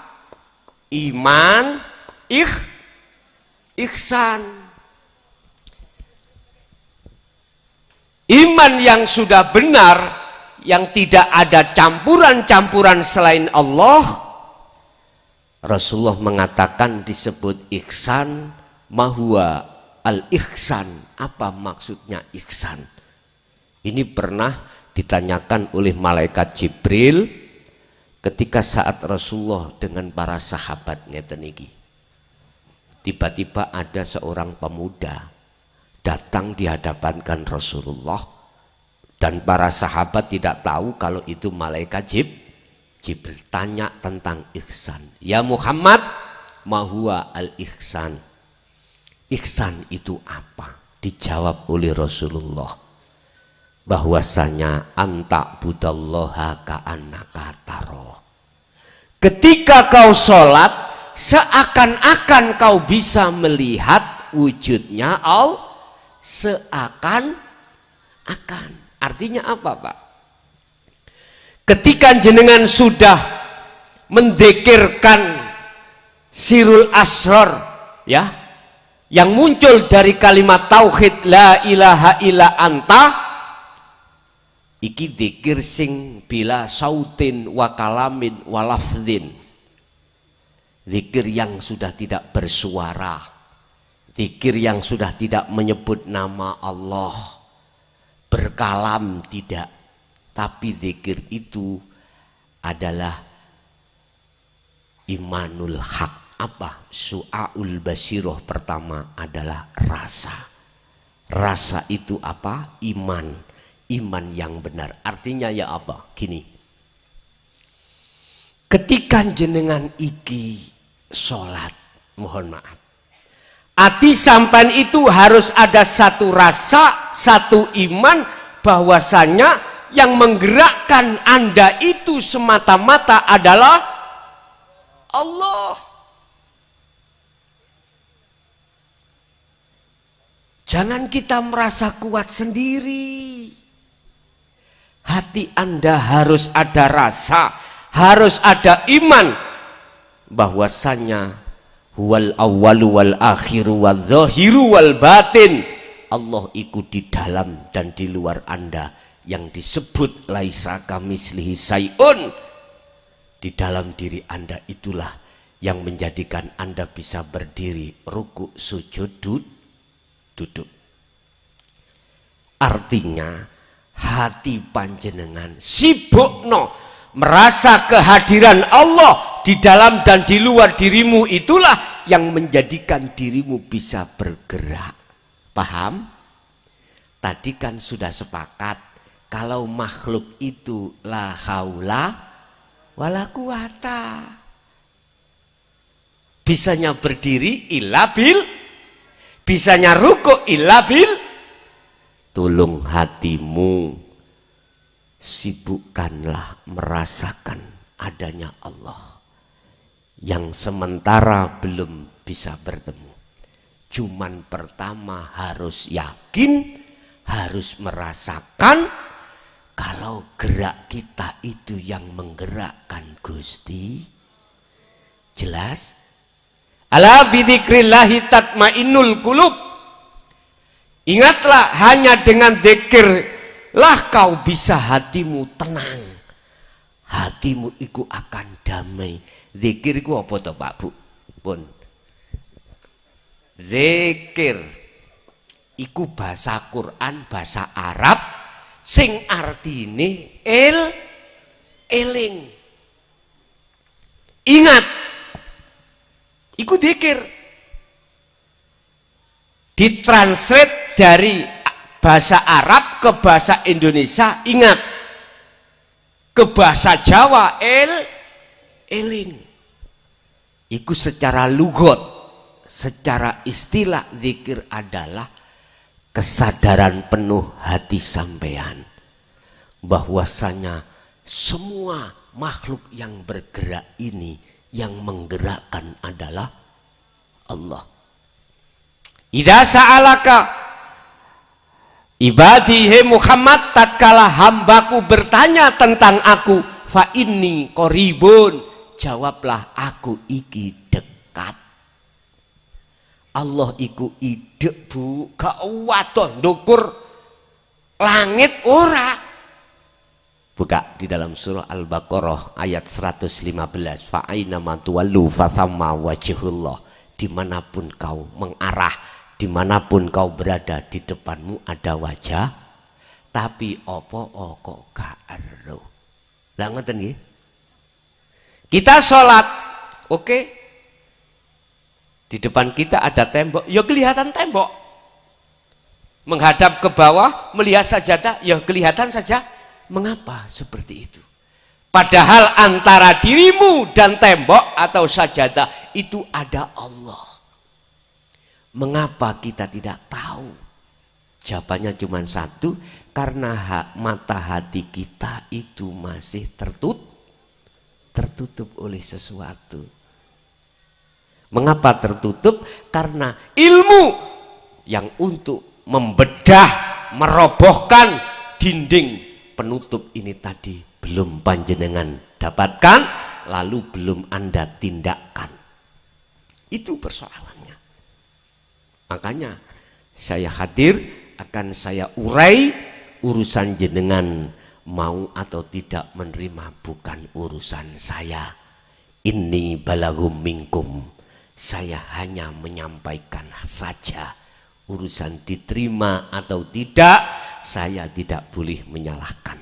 iman, ihsan. Iman yang sudah benar, yang tidak ada campuran-campuran selain Allah, Rasulullah mengatakan disebut ihsan, mahuwa al-ihsan. Apa maksudnya ihsan? Ini pernah ditanyakan oleh malaikat Jibril ketika saat Rasulullah dengan para sahabat ngeten iki. Tiba-tiba ada seorang pemuda datang di hadapan Rasulullah dan para sahabat tidak tahu kalau itu malaikat Jibril. Tanya tentang ihsan. Ya Muhammad, ma huwa al-ihsan? Ihsan itu apa? Dijawab oleh Rasulullah bahwasanya anta budallaha ka'annaka taro. Ketika kau sholat, seakan-akan kau bisa melihat wujudnya Allah. Seakan-akan. Artinya apa, Pak? Ketika jenengan sudah mendekirkan sirul asror, ya, yang muncul dari kalimat tauhid la ilaha illa anta, iki dzikir sing bila sautin wa kalamin wa lafdhin, dzikir yang sudah tidak bersuara, dzikir yang sudah tidak menyebut nama Allah, berkalam tidak, tapi dzikir itu adalah imanul haq. Apa? Su'aul basiroh pertama adalah rasa. Rasa itu apa? Iman. Iman yang benar. Artinya ya apa? Gini. Ketika jenengan iki sholat, mohon maaf, ati sampan itu harus ada satu rasa, satu iman, bahwasanya yang menggerakkan Anda itu semata-mata adalah Allah. Jangan kita merasa kuat sendiri. Hati Anda harus ada rasa, harus ada iman, bahwasanya huwal awwalu wal akhiru wal zahiru wal batin. Allah ikut di dalam dan di luar Anda, yang disebut laisa kamislihi syai'un. Di dalam diri Anda itulah yang menjadikan Anda bisa berdiri, rukuk, sujud, duduk. Artinya hati panjenengan sibukno merasa kehadiran Allah di dalam dan di luar dirimu, itulah yang menjadikan dirimu bisa bergerak. Paham? Tadi kan sudah sepakat kalau makhluk itu la haula wala quwata, bisanya berdiri illa bil, bisanya rukuk illa bil. Tolong hatimu sibukkanlah merasakan adanya Allah yang sementara belum bisa bertemu. Cuman pertama harus yakin, harus merasakan kalau gerak kita itu yang menggerakkan Gusti. Jelas? Ala bidzikrillahi tatmainnul qulub. Ingatlah, hanya dengan dzikirlah kau bisa hatimu tenang. Hatimu iku akan damai. Dzikir iku apa to, Pak Bu? Pun. Dzikir iku bahasa Quran, bahasa Arab sing artine eling. Ingat. Iku dzikir. Ditranslate dari bahasa Arab ke bahasa Indonesia, ingat, ke bahasa Jawa eling. Iku secara lugot, secara istilah zikir adalah kesadaran penuh hati sampean bahwasanya semua makhluk yang bergerak ini yang menggerakkan adalah Allah. Idza sa'alaka ibadi, he Muhammad, tatkala hambaku bertanya tentang aku, fa inni qoribun, jawablah aku iki dekat. Allah iku idek Bu, gak wadoh ndukur langit ora. Buka di dalam surah Al-Baqarah ayat 115, fa aina ma tuwallu fa thamma wajhullah. Dimanapun kau mengarah, dimanapun kau berada, di depanmu ada wajah. Tapi opo kok gak ero. Lah ngoten nggih. Kita sholat, oke. Di depan kita ada tembok, ya kelihatan tembok. Menghadap ke bawah, melihat sajadah, ya kelihatan saja. Mengapa seperti itu? Padahal antara dirimu dan tembok atau sajadah itu ada Allah. Mengapa kita tidak tahu? Jawabannya cuma satu, karena mata hati kita itu masih tertutup oleh sesuatu. Mengapa tertutup? Karena ilmu yang untuk membedah, merobohkan dinding penutup ini tadi belum panjenengan dapatkan, lalu belum Anda tindakkan. Itu persoalannya. Makanya saya hadir, akan saya urai, urusan jenengan mau atau tidak menerima bukan urusan saya. Inni balagum minkum, saya hanya menyampaikan saja. Urusan diterima atau tidak, saya tidak boleh menyalahkan.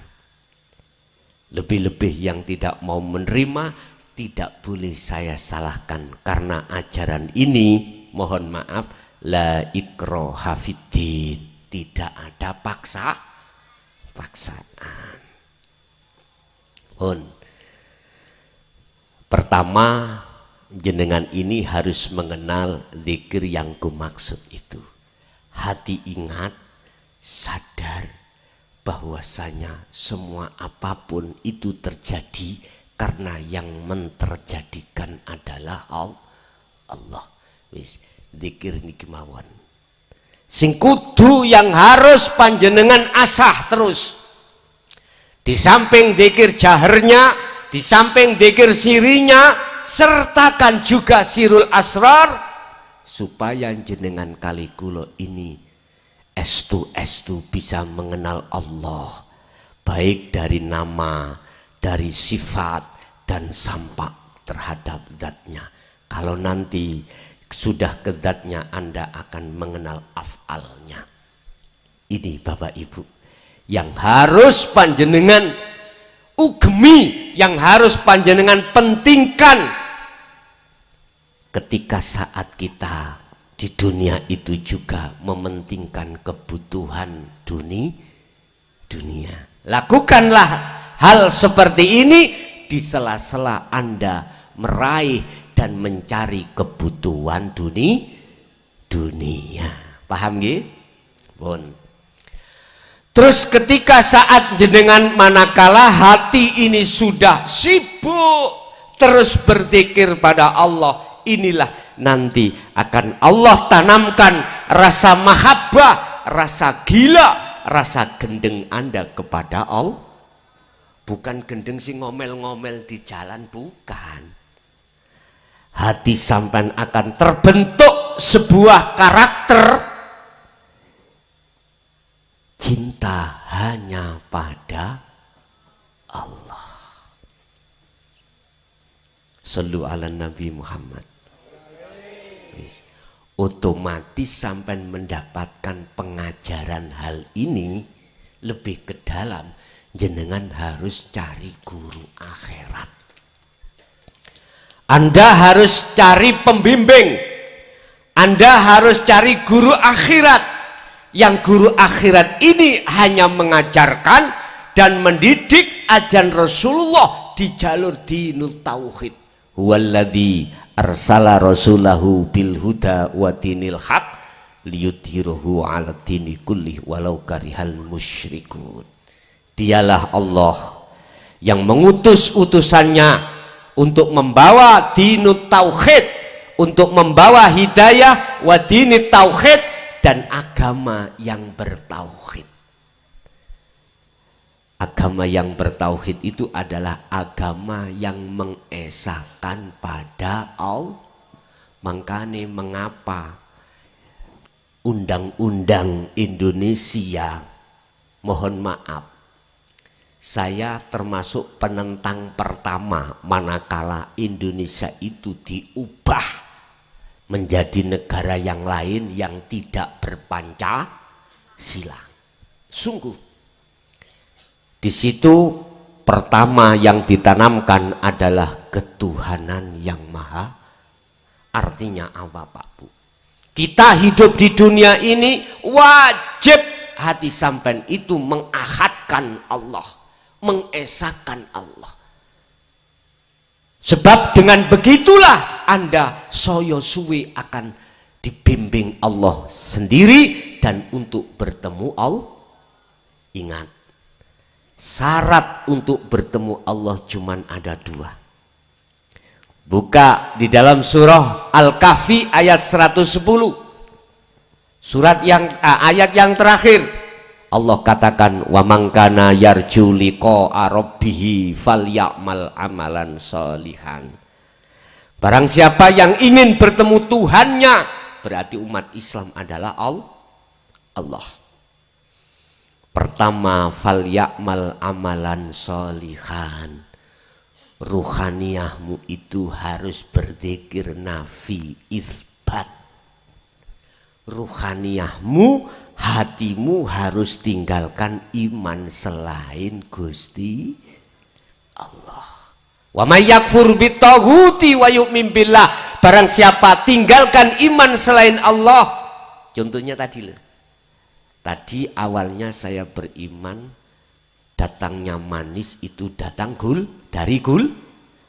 Lebih-lebih yang tidak mau menerima, tidak boleh saya salahkan. Karena ajaran ini, mohon maaf, la ikraha fiddin, tidak ada paksaan. Pertama, jenengan ini harus mengenal zikir yang kumaksud itu. Hati ingat, sadar bahwasanya semua apapun itu terjadi karena yang menterjadikan adalah Allah. Wis, zikir niki mawon. Sing kudu yang harus panjenengan asah terus. Di samping zikir jaharnya, di samping zikir sirinya, sertakan juga sirul asrar, supaya jenengan kali kulo ini estu bisa mengenal Allah, baik dari nama, dari sifat dan sampak terhadap zatnya. Kalau nanti sudah ke zatnya, Anda akan mengenal af'alnya. Ini Bapak Ibu yang harus panjenengan ugemi, yang harus panjenengan pentingkan ketika saat kita di dunia itu juga mementingkan kebutuhan dunia. Lakukanlah hal seperti ini di sela-sela Anda meraih dan mencari kebutuhan dunia. Paham nggih? Bon. Terus ketika saat jenengan manakala hati ini sudah sibuk terus berzikir pada Allah, inilah nanti akan Allah tanamkan rasa mahabbah, rasa gila, rasa gendeng Anda kepada Allah. Bukan gendeng si ngomel-ngomel di jalan, bukan. Hati sampean akan terbentuk sebuah karakter cinta hanya pada Allah. Sallu ala Nabi Muhammad. Otomatis sampai mendapatkan pengajaran hal ini lebih ke dalam, jenengan harus cari guru akhirat. Anda harus cari pembimbing, Anda harus cari guru akhirat. Yang guru akhirat ini hanya mengajarkan dan mendidik ajaran Rasulullah di jalur dinul tauhid. Walladzi arsala rasulahu bil huda wa dinil haq liyudhhirahu 'ala dini kulli walau karihal musyrikun. Dialah Allah yang mengutus utusannya untuk membawa dinut tauhid, untuk membawa hidayah wa dinit tauhid, dan agama yang bertauhid. Agama yang bertauhid itu adalah agama yang mengesahkan pada Allah. Makanya mengapa undang-undang Indonesia, mohon maaf, saya termasuk penentang pertama manakala Indonesia itu diubah menjadi negara yang lain yang tidak berpancasila. Sungguh, di situ pertama yang ditanamkan adalah ketuhanan yang maha. Artinya apa Pak Bu? Kita hidup di dunia ini wajib hati sampean itu mengahadkan Allah, mengesahkan Allah. Sebab dengan begitulah Anda soyo suwi akan dibimbing Allah sendiri, dan untuk bertemu Allah, ingat, syarat untuk bertemu Allah cuman ada dua. Buka di dalam surah Al-Kahfi ayat 110. Ayat yang terakhir. Allah katakan wa man kana yarju liqa'a rabbih falyamal amalan sholihan. Barang siapa yang ingin bertemu Tuhannya, berarti umat Islam adalah Allah. Pertama, falyamal amalan sholihan. Ruhaniyahmu itu harus berzikir nafi isbat. Ruhaniyahmu, hatimu harus tinggalkan iman selain Gusti Allah. Wa may yakfur bitaghuti wa yu'min billah. Barang siapa tinggalkan iman selain Allah. Contohnya tadi loh. Tadi awalnya saya beriman, datangnya manis itu datang dari gul.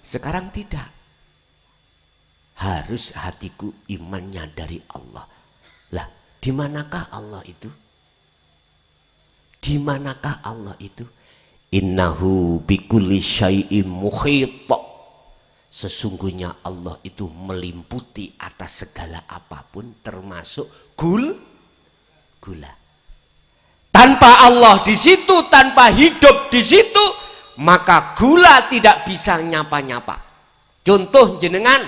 Sekarang tidak. Harus hatiku imannya dari Allah. Lah, di manakah Allah itu? Di manakah Allah itu? Innahu bikulli syai'im muhit. Sesungguhnya Allah itu melimputi atas segala apapun termasuk gula. Tanpa Allah di situ, tanpa hidup di situ, maka gula tidak bisa nyapa-nyapa. Contoh jenengan,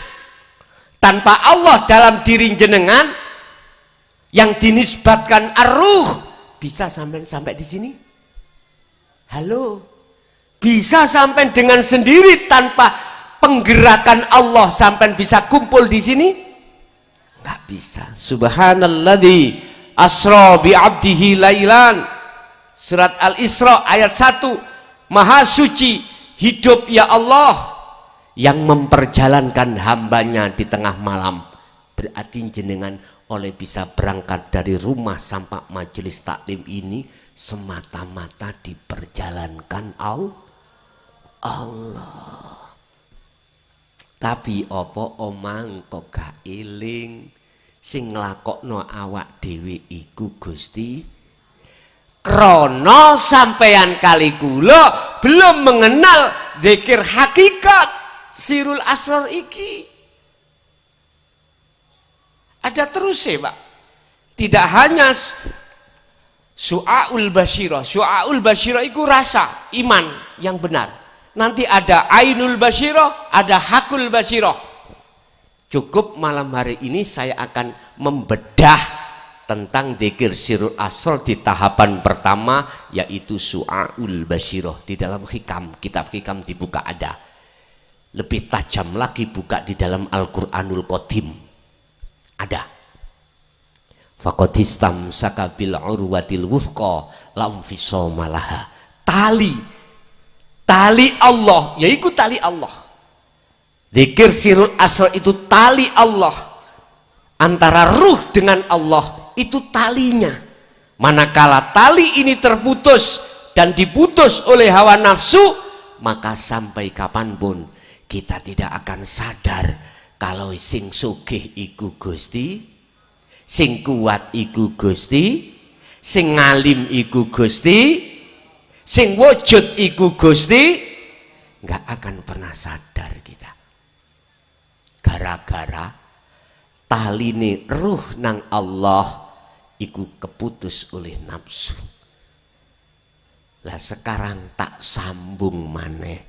tanpa Allah dalam diri jenengan yang dinisbatkan ar-ruh, bisa sampai di sini? Halo, bisa sampai dengan sendiri tanpa penggerakan Allah sampai bisa kumpul di sini? Nggak bisa. Subhanalladzi asra bi abdihi lailan. Surat Al-Isra ayat 1. Maha suci hidup ya Allah yang memperjalankan hambanya di tengah malam. Berarti jenengan oleh bisa berangkat dari rumah sampai majelis taklim ini semata-mata diperjalankan Allah. Tapi apa omang kok gak eling? Sing nglakokno awak dhewe iku Gusti, krana sampeyan kali kula belum mengenal zikir hakikat sirul asrar iki. Ada terus ya Pak, tidak hanya su'aul basyirah. Su'aul basyirah itu rasa iman yang benar. Nanti ada ainul basyirah, ada hakul basyirah. Cukup malam hari ini saya akan membedah tentang dzikir sirul asrar di tahapan pertama, yaitu su'aul basyirah. Di dalam hikam, kitab hikam dibuka ada. Lebih tajam lagi buka di dalam Al-Qur'anul Qadim. Ada. Faqadistam sakabil urwatil wuthqa lam fisoma laha. Tali Allah, yaitu tali Allah. Dzikir sirul asrar itu tali Allah. Antara ruh dengan Allah itu talinya. Manakala tali ini terputus dan diputus oleh hawa nafsu, maka sampai kapanpun kita tidak akan sadar kalau sing sugih iku Gusti, sing kuat iku Gusti, sing ngalim iku Gusti, sing wujud iku Gusti. Nggak akan pernah sadar kita. Gara-gara taline ruh nang Allah iku keputus oleh nafsu. Lah sekarang tak sambung maneh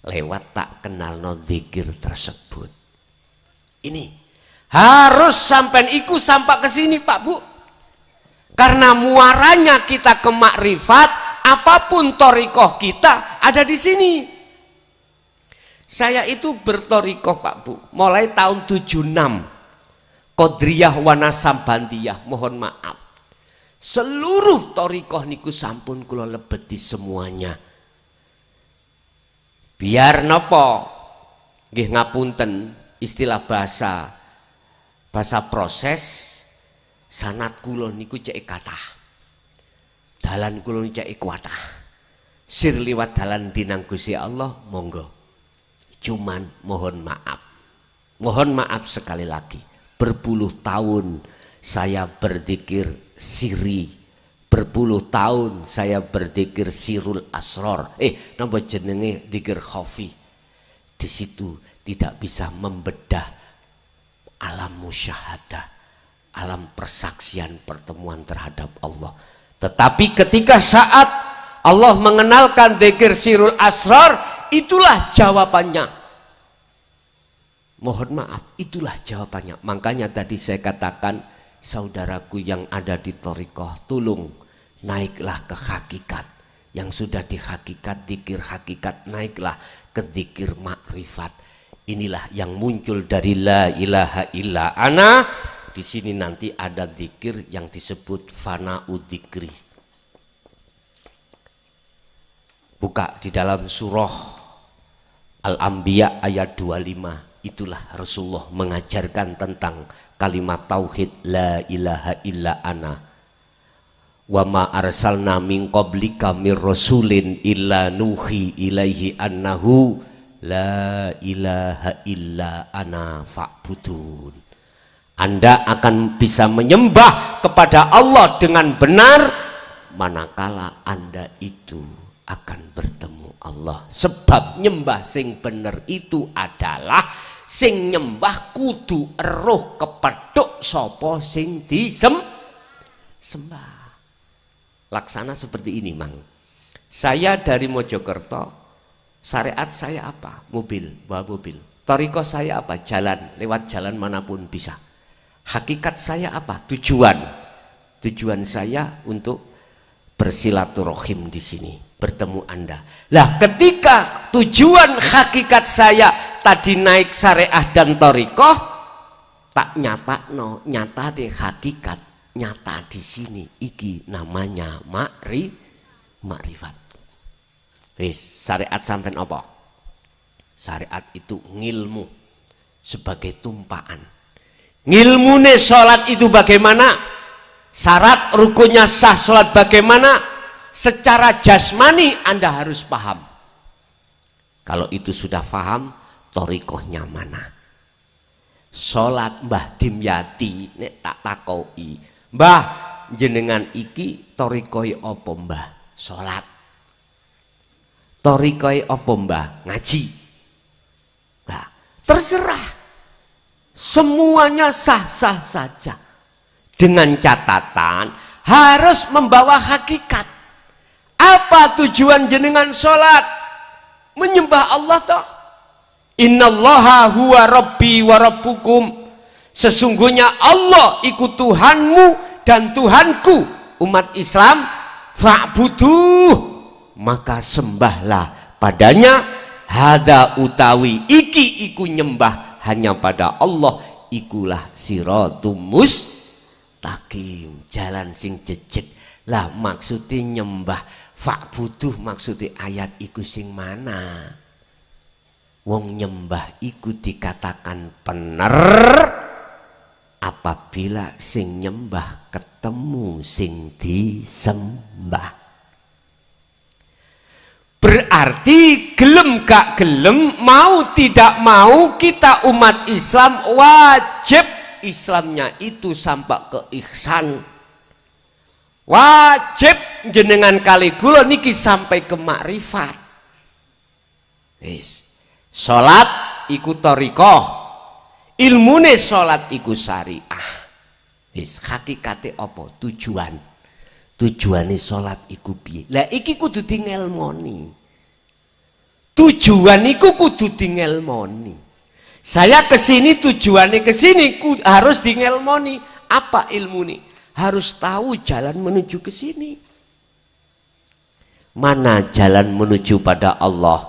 lewat tak kenal no dzikir tersebut. Ini harus sampai iku sampai ke sini Pak Bu. Karena muaranya kita ke makrifat, apapun thariqah kita ada di sini. Saya itu berthariqah Pak Bu mulai tahun 76. Qadriyah wa Nasabandiyah, mohon maaf. Seluruh thariqah niku sampun kula lebeti semuanya. Biar napa? Nggih ngapunten istilah bahasa proses, sanad kula niku cek kathah. Dalan kula cek kuatah. Sir liwat dalan dinang Gusti Allah monggo. Cuman mohon maaf sekali lagi, berpuluh tahun saya berzikir siri, berpuluh tahun saya berzikir sirul asrar, napa jenenge dzikir khafi. Di situ tidak bisa membedah alam musyahadah, alam persaksian pertemuan terhadap Allah. Tetapi ketika saat Allah mengenalkan dzikir sirul asrar, itulah jawabannya. Mohon maaf, itulah jawabannya. Makanya tadi saya katakan, saudaraku yang ada di thariqah, tolong naiklah ke hakikat. Yang sudah di hakikat, dzikir hakikat, naiklah ke dzikir makrifat. Inilah yang muncul dari la ilaha illa ana. Di sini nanti ada dzikir yang disebut fana'u dzikri. Buka di dalam surah Al-Anbiya ayat 25. Itulah Rasulullah mengajarkan tentang kalimat tauhid la ilaha illa ana. Wa ma arsalna min qablika mir rasulin illa nuhi ilaihi annahu la ilaha illa ana fa'budun. Anda akan bisa menyembah kepada Allah dengan benar manakala Anda itu akan bertemu Allah. Sebab nyembah sing bener itu adalah sing nyembah kudu eruh kepethuk sapa sing disembah. Laksana seperti ini, Mang. Saya dari Mojokerto, syariat saya apa? Mobil, bawa mobil. Thariqah saya apa? Jalan, lewat jalan manapun bisa. Hakikat saya apa? Tujuan saya untuk bersilaturahim di sini, bertemu Anda. Lah, ketika tujuan hakikat saya tadi naik syariah dan thariqah, tak nyata deh hakikat, nyata di sini. Iki namanya makrifat. Syariat sampean apa? Syariat itu ngilmu sebagai tumpaan. Ngilmune sholat itu bagaimana? Syarat rukunnya sah sholat bagaimana? Secara jasmani Anda harus paham. Kalau itu sudah paham, thariqahnya mana? Sholat Mbah Dimyati nek tak takoi, Mbah jenengan iki thariqahe apa Mbah? Sholat. Thariqahe apa Mbah? Ngaji. Nah, terserah. Semuanya sah-sah saja. Dengan catatan harus membawa hakikat. Apa tujuan jenengan sholat? Menyembah Allah toh. Innallaha huwa rabbi wa rabbukum. Sesungguhnya Allah ikut Tuhanmu dan Tuhanku. Umat Islam, fa'buduh, maka sembahlah padanya. Hada utawi iki iku nyembah hanya pada Allah, ikulah siratum mustaqim, jalan sing jejeg. Lah maksudnya nyembah fa'buduh, maksudnya ayat iku sing mana? Wong nyembah iku dikatakan bener apabila sing nyembah ketemu sing disembah. Berarti gelem gak gelem, mau tidak mau, kita umat Islam wajib Islamnya itu sampai ke ihsan. Wajib jenengan kali kula niki sampai ke makrifat. Salat iku thariqah, ilmune salat iku syariah. Hakikate apa? Tujuane salat iku piye? Lah iki kudu dingelmoni. Tujuan iku kudu dingelmoni. Saya kesini tujuannya kesini harus dingelmoni. Apa ilmu nih? Harus tahu jalan menuju ke sini. Mana jalan menuju pada Allah?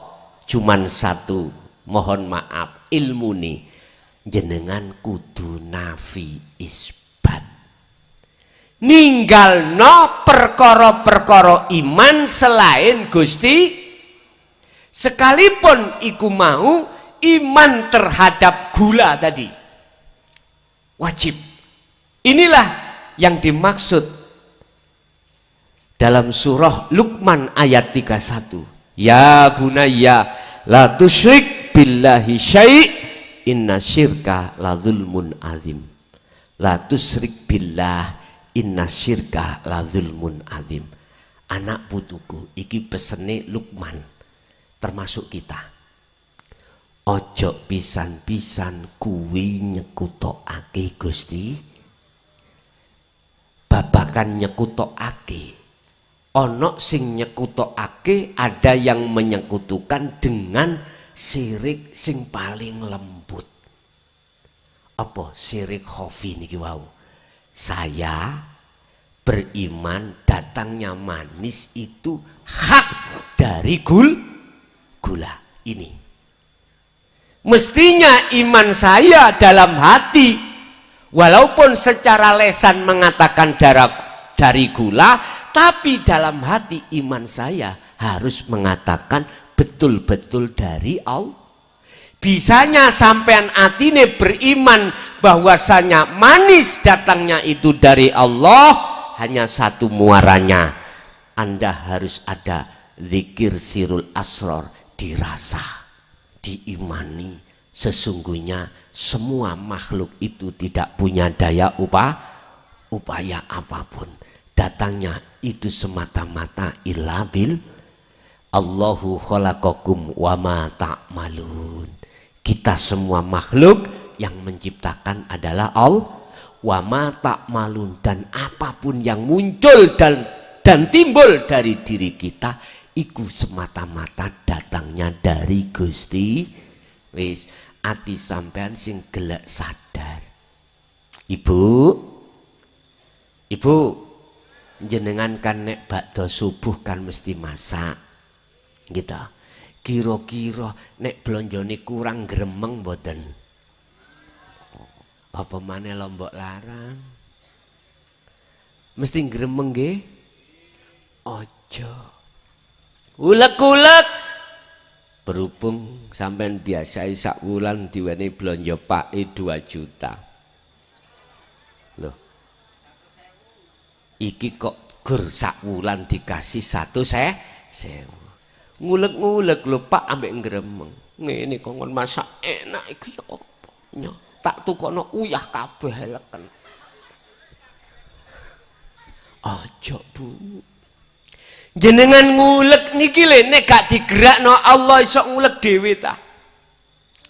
Cuman satu. Mohon maaf, ilmu nih jenengan kudu nafi isbat. Ninggalno perkara-perkara iman selain Gusti, sekalipun iku mau iman terhadap gula tadi wajib. Inilah yang dimaksud dalam surah Luqman ayat 31. Ya bunayya la tusyrik billahi syai' inna syirka la zulmun azim. La tusyrik billah inna syirka la zulmun azim. Anak putuku, iki pesene Luqman termasuk kita. Ojo pisan-pisan kuwi nyekutokake Gusti. Babakan nyekutokake Ono sing nyekutokake, ada yang menyekutukan dengan syirik sing paling lembut. Apa syirik khafi niki wau? Saya beriman datangnya manis itu hak dari gula. Ini mestinya iman saya dalam hati, walaupun secara lesan mengatakan dari gula, tapi dalam hati iman saya harus mengatakan betul-betul dari Allah. Bisanya sampean atine beriman bahwasanya manis datangnya itu dari Allah, hanya satu muaranya. Anda harus ada zikir sirul asror, dirasa, diimani. Sesungguhnya semua makhluk itu tidak punya daya upaya apapun. Datangnya itu semata-mata illa bil Allahu khalaqakum wa ma ta'malun. Kita semua makhluk yang menciptakan adalah Allah. Wa ma ta'malun, dan apapun yang muncul dan timbul dari diri kita iku semata-mata datangnya dari Gusti. Wis ati sampean sing gelek sadar. Ibu, jenengan kan nek bakdo subuh kan mesti masak gitu. Kira-kira nek blonjone kurang gremeng mboten? Apa maneh lombok larang? Mesti gremeng nggih? Ojo. Ulek-ulek. Berhubung sampean biasa sak wulan diweni blonjo pake 2 juta. Loh. Iki kok gur sak wulan dikasih 100.000. Ngulek-ngulek lho Pak ambek gremeng. Ngene kok masak enak iki apa? Tak tukokno uyah kabeh leken. Aja Bu. Jenengan ngulek niki lho nek gak digerakno Allah iso ngulek dhewe ta.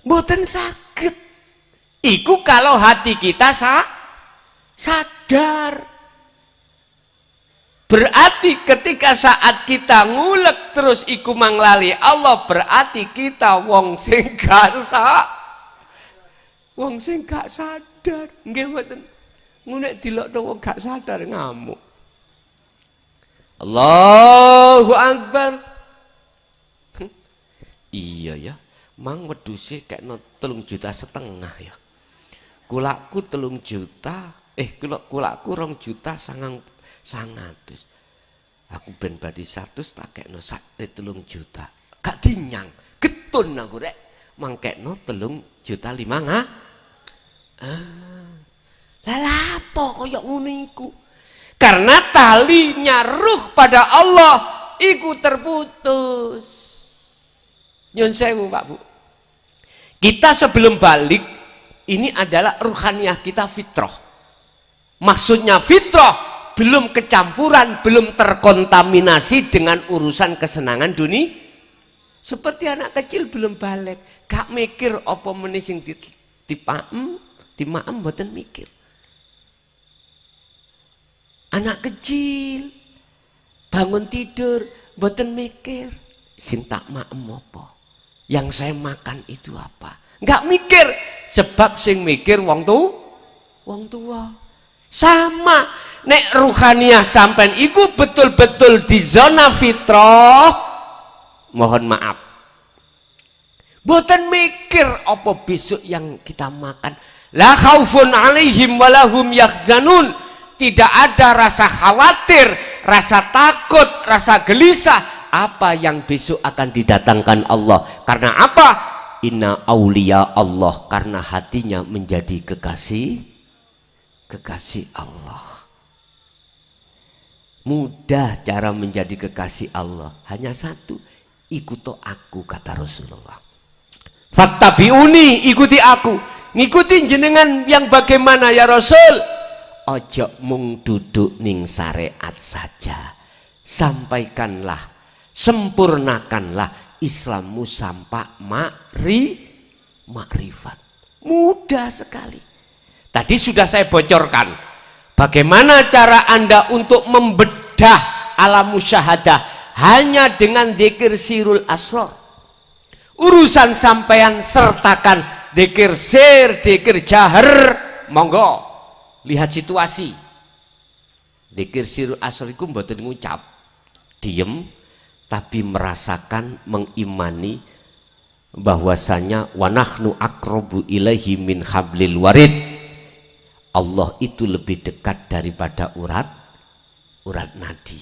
Mboten saged. Iku kalau hati kita sadar. Berarti ketika saat kita ngulek terus iku manglali Allah, berarti kita wong sing gak sadar. Nggih mboten. Ngunek dilokno wong gak sadar ngamuk. Allahu Akbar. Iya ya, mang wedhuse kekno 3,5 juta ya. Kulakku 3 juta, kulakku 2 juta 900. Aku ben badi 100 tak kekno 3 juta. Gak dinyang, getun aku rek. Mangkekno 3 juta 5. Lah lapo kaya ngono iku? Karena talinya ruh pada Allah iku terputus. Nyun sewu Pak Bu. Kita sebelum balik ini adalah ruhaniyah kita fitrah. Maksudnya fitrah belum kecampuran, belum terkontaminasi dengan urusan kesenangan dunia. Seperti anak kecil belum balik, gak mikir apa meneh sing dimaem mboten mikir. Anak kecil bangun tidur mboten mikir sing tak maem apa, yang saya makan itu apa, nggak mikir. Sebab sing mikir wong tua. Sama nek ruhaniyah sampean iku betul-betul di zona fitrah, mohon maaf mboten mikir apa besok yang kita makan. La khaufun alaihim walahum yahzanun. Tidak ada rasa khawatir, rasa takut, rasa gelisah apa yang besok akan didatangkan Allah. Karena apa? Inna auliya Allah, karena hatinya menjadi kekasih Allah. Mudah cara menjadi kekasih Allah, hanya satu, ikuti aku, kata Rasulullah. Fattabi'uni, ikuti aku. Ngikutin jenengan yang bagaimana ya Rasul? Ojo mung duduk ning syariat saja. Sampaikanlah, sempurnakanlah Islammu sampai makrifat. Mudah sekali. Tadi sudah saya bocorkan bagaimana cara Anda untuk membedah alam musyahadah hanya dengan dzikir sirul asrar. Urusan sampean sertakan dzikir sir, dzikir jahar, monggo lihat situasi. Dzikir sirul asrar iku mboten ngucap, diem, tapi merasakan, mengimani bahwasanya wa nahnu aqrabu ilaihi min hablil warid. Allah itu lebih dekat daripada urat nadi,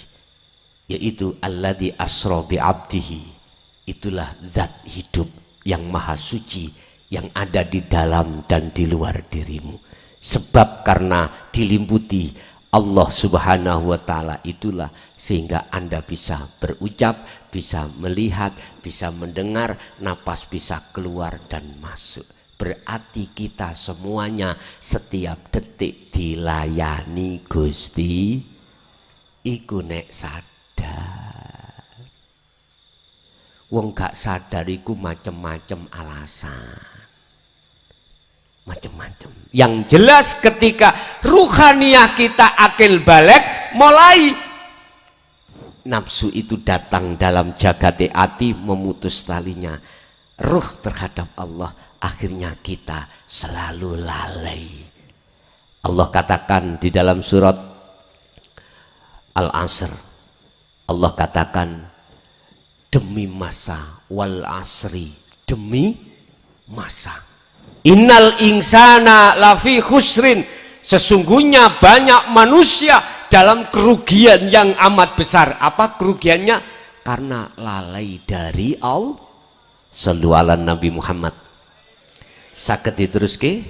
yaitu alladzi asra bi abdihi. Itulah zat hidup yang maha suci yang ada di dalam dan di luar dirimu. Sebab karena dilimputi Allah subhanahu wa ta'ala itulah sehingga Anda bisa berucap, bisa melihat, bisa mendengar, napas bisa keluar dan masuk. Berarti kita semuanya setiap detik dilayani Gusti iku nek sadar. Wong gak sadar iku macem-macem alasan, macem-macem. Yang jelas ketika ruhaniyah kita akil balik, mulai nafsu itu datang dalam jagate ati, memutus talinya ruh terhadap Allah, akhirnya kita selalu lalai. Allah katakan di dalam surat Al-Asr, Allah katakan demi masa, wal asri, demi masa, innal insana lafi khusrin, sesungguhnya banyak manusia dalam kerugian yang amat besar. Apa kerugiannya? Karena lalai dari Allah. Shallu ala Nabi Muhammad. Saged diteruske,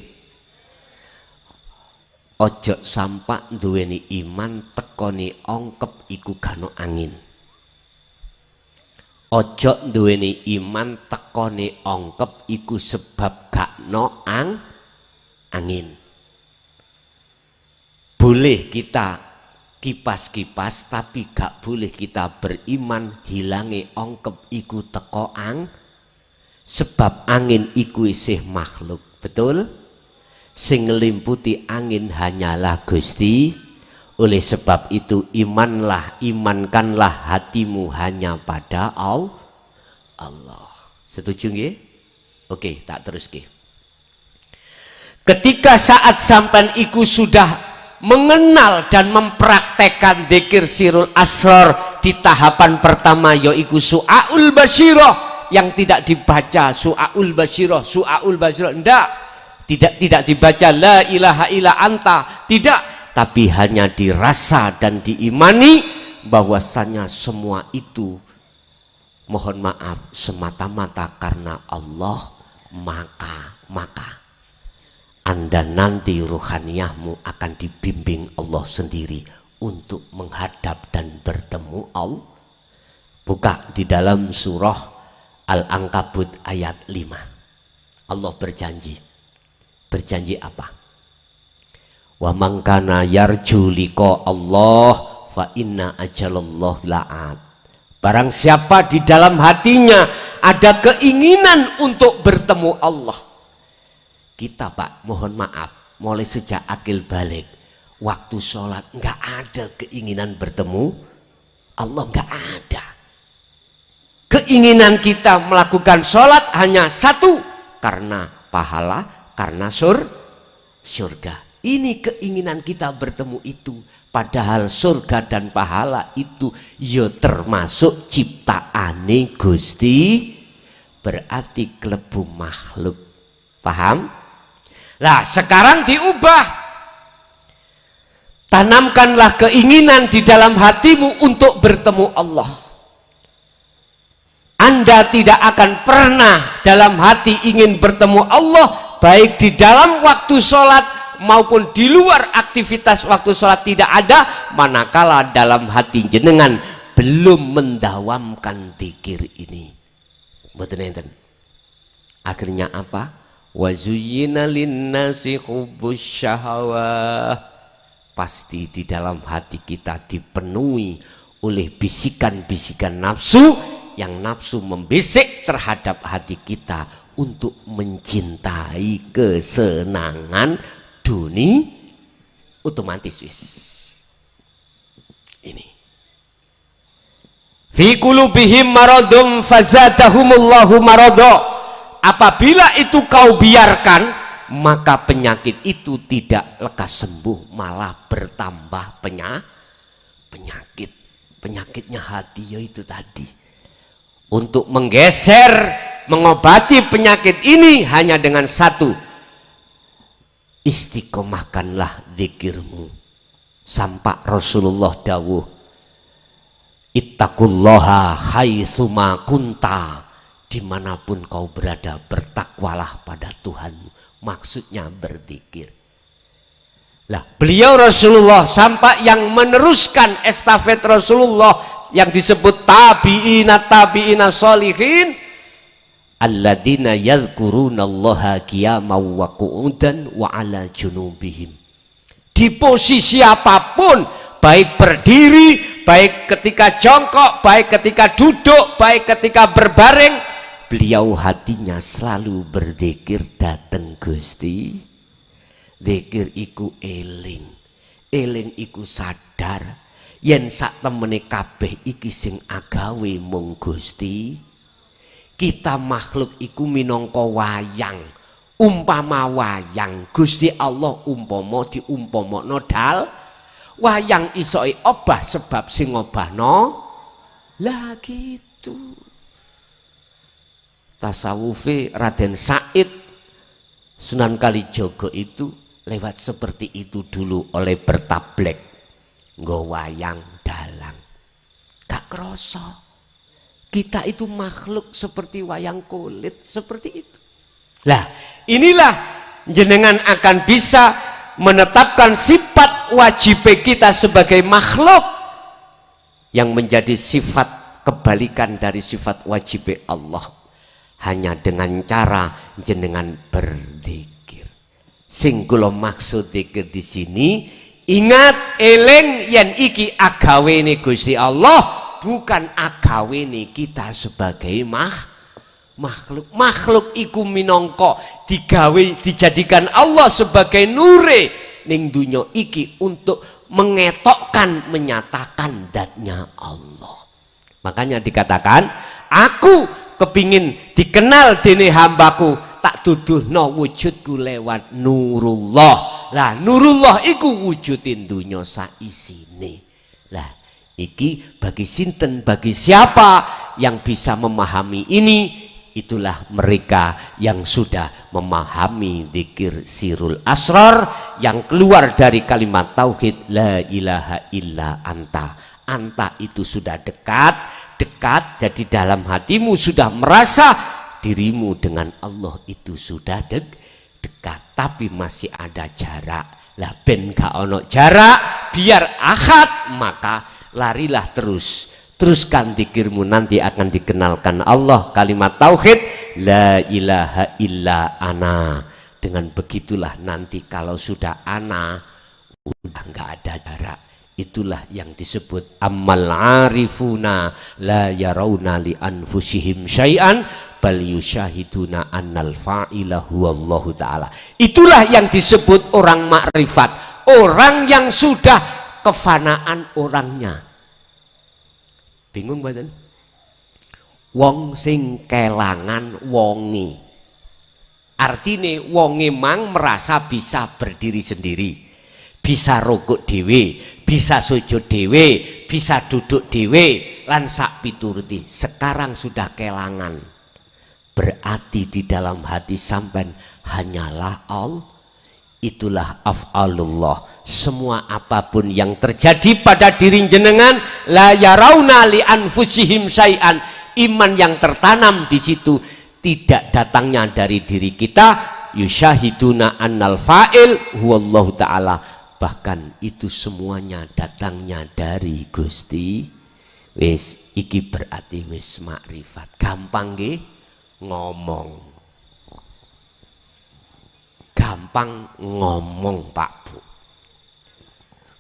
ojo sampak duweni iman tekoni ongkep iku gano angin. Ojo duweni iman tekoni ongkep iku sebab gakno angin. Boleh kita kipas-kipas, tapi gak boleh kita beriman hilangi ongkep iku teko sebab angin iku isih makhluk. Betul? Sing ngelimputi angin hanyalah Gusti. Oleh sebab itu imankanlah hatimu hanya pada Allah. Setuju nggih? Oke, tak terus nggih. Ketika saat sampan iku sudah mengenal dan mempraktekkan dzikir sirul asrar di tahapan pertama, yaitu su'aul basyirah, yang tidak dibaca su'aul basyirah, tidak dibaca la ilaha illa anta, tidak, tapi hanya dirasa dan diimani bahwasanya semua itu, mohon maaf, semata-mata karena Allah, maka Anda nanti ruhaniyahmu akan dibimbing Allah sendiri untuk menghadap dan bertemu Allah. Buka di dalam surah Al-Ankabut ayat 5. Allah berjanji apa? Wa man kana yarju liqa Allah fa inna ajalallahu la'at. Barang siapa di dalam hatinya ada keinginan untuk bertemu Allah. Kita Pak, mohon maaf, mulai sejak akil balik, waktu sholat nggak ada keinginan bertemu Allah, nggak ada. Keinginan kita melakukan sholat hanya satu, karena pahala, karena surga. Ini keinginan kita bertemu itu, padahal surga dan pahala itu ya termasuk ciptaane Gusti, berarti klebu makhluk. Paham? Nah, sekarang diubah. Tanamkanlah keinginan di dalam hatimu untuk bertemu Allah. Anda tidak akan pernah dalam hati ingin bertemu Allah, baik di dalam waktu sholat maupun di luar aktivitas waktu sholat tidak ada, manakala dalam hati jenengan belum mendawamkan dzikir ini. Mboten enten. Akhirnya apa? Wa zuyyina linnasi hubbus syahawah. Pasti di dalam hati kita dipenuhi oleh bisikan-bisikan nafsu, yang nafsu membisik terhadap hati kita untuk mencintai kesenangan dunia, otomatis wis. Ini fi qulubihim maradun fazadahumullahu marado. Apabila itu kau biarkan, maka penyakit itu tidak lekas sembuh, malah bertambah penyakit. Penyakitnya hati yaitu tadi. Untuk menggeser, mengobati penyakit ini hanya dengan satu, istiqomahkanlah zikirmu. Sampai Rasulullah dawuh, ittaqullaha haitsuma kunta, dimanapun kau berada bertakwalah pada Tuhanmu. Maksudnya berzikir. Lah, beliau Rasulullah sampai yang meneruskan estafet Rasulullah yang disebut tabi'ina sholihin, alladzina yadhkurunallaha qiyaman wa qu'udan wa ala junubihim. Di posisi apapun, baik berdiri, baik ketika jongkok, baik ketika duduk, baik ketika berbaring, beliau hatinya selalu berzikir dateng Gusti. Zikir iku eling, eling iku sadar yen sak temene kabeh iki sing agawe mung Gusti. Kita makhluk iku minangka wayang, umpama wayang Gusti Allah umpama diumpamakno dal wayang isoke obah sebab sing obahno lah gitu. Tasawufe Raden Said Sunan Kalijaga itu lewat seperti itu dulu, oleh bertablek nggo wayang dalang. Gak kroso kita itu makhluk seperti wayang kulit seperti itu. Lah inilah jenengan akan bisa menetapkan sifat wajib kita sebagai makhluk yang menjadi sifat kebalikan dari sifat wajib Allah, hanya dengan cara jenengan berzikir. Sing kula maksud zikir di sini, ingat eling yen iki agawene Gusti Allah, bukan agawene kita sebagai makhluk. Makhluk iku minangka dijadikan Allah sebagai nure ning dunya iki untuk mengetokkan, menyatakan datnya Allah. Makanya dikatakan, aku kepingin dikenal dene hambaku, tak tuduhno wujudku lewat nurullah. Lah nurullah iku wujudin dunya saisine. Lah iki bagi sinten, bagi siapa yang bisa memahami ini, itulah mereka yang sudah memahami zikir sirul asrar yang keluar dari kalimat tauhid la ilaha illa anta. Anta itu sudah dekat, jadi dalam hatimu sudah merasa dirimu dengan Allah itu sudah dekat, tapi masih ada jarak. Lah ben gak ono jarak, biar ahad, maka larilah teruskan zikirmu, nanti akan dikenalkan Allah. Kalimat tauhid la ilaha illa ana. Dengan begitulah nanti kalau sudah ana, udah nggak ada jarak. Itulah yang disebut ammal arifuna la yarawna li anfusihim syai'an bal yusyahiduna annal fa'ila huwallahu ta'ala. Itulah yang disebut orang makrifat, orang yang sudah kefanaan orangnya. Bingung mboten? Wong sing kelangan wonge, artine wonge mang merasa bisa berdiri sendiri, bisa rukuk dhewe, bisa sujud dhewe, bisa duduk dhewe, lan sak pituruti. Sekarang sudah kelangan, berarti di dalam hati sampean hanyalah Allah. Itulah af'alullah. Semua apapun yang terjadi pada diri jenengan, la yarawna li anfusihim syai'an. Iman yang tertanam di situ tidak datangnya dari diri kita, yusyahiduna annal fa'il huwallahu ta'ala. Bahkan itu semuanya datangnya dari Gusti. Wis iki berarti wis makrifat. Gampang nggih ngomong. Gampang ngomong Pak Bu.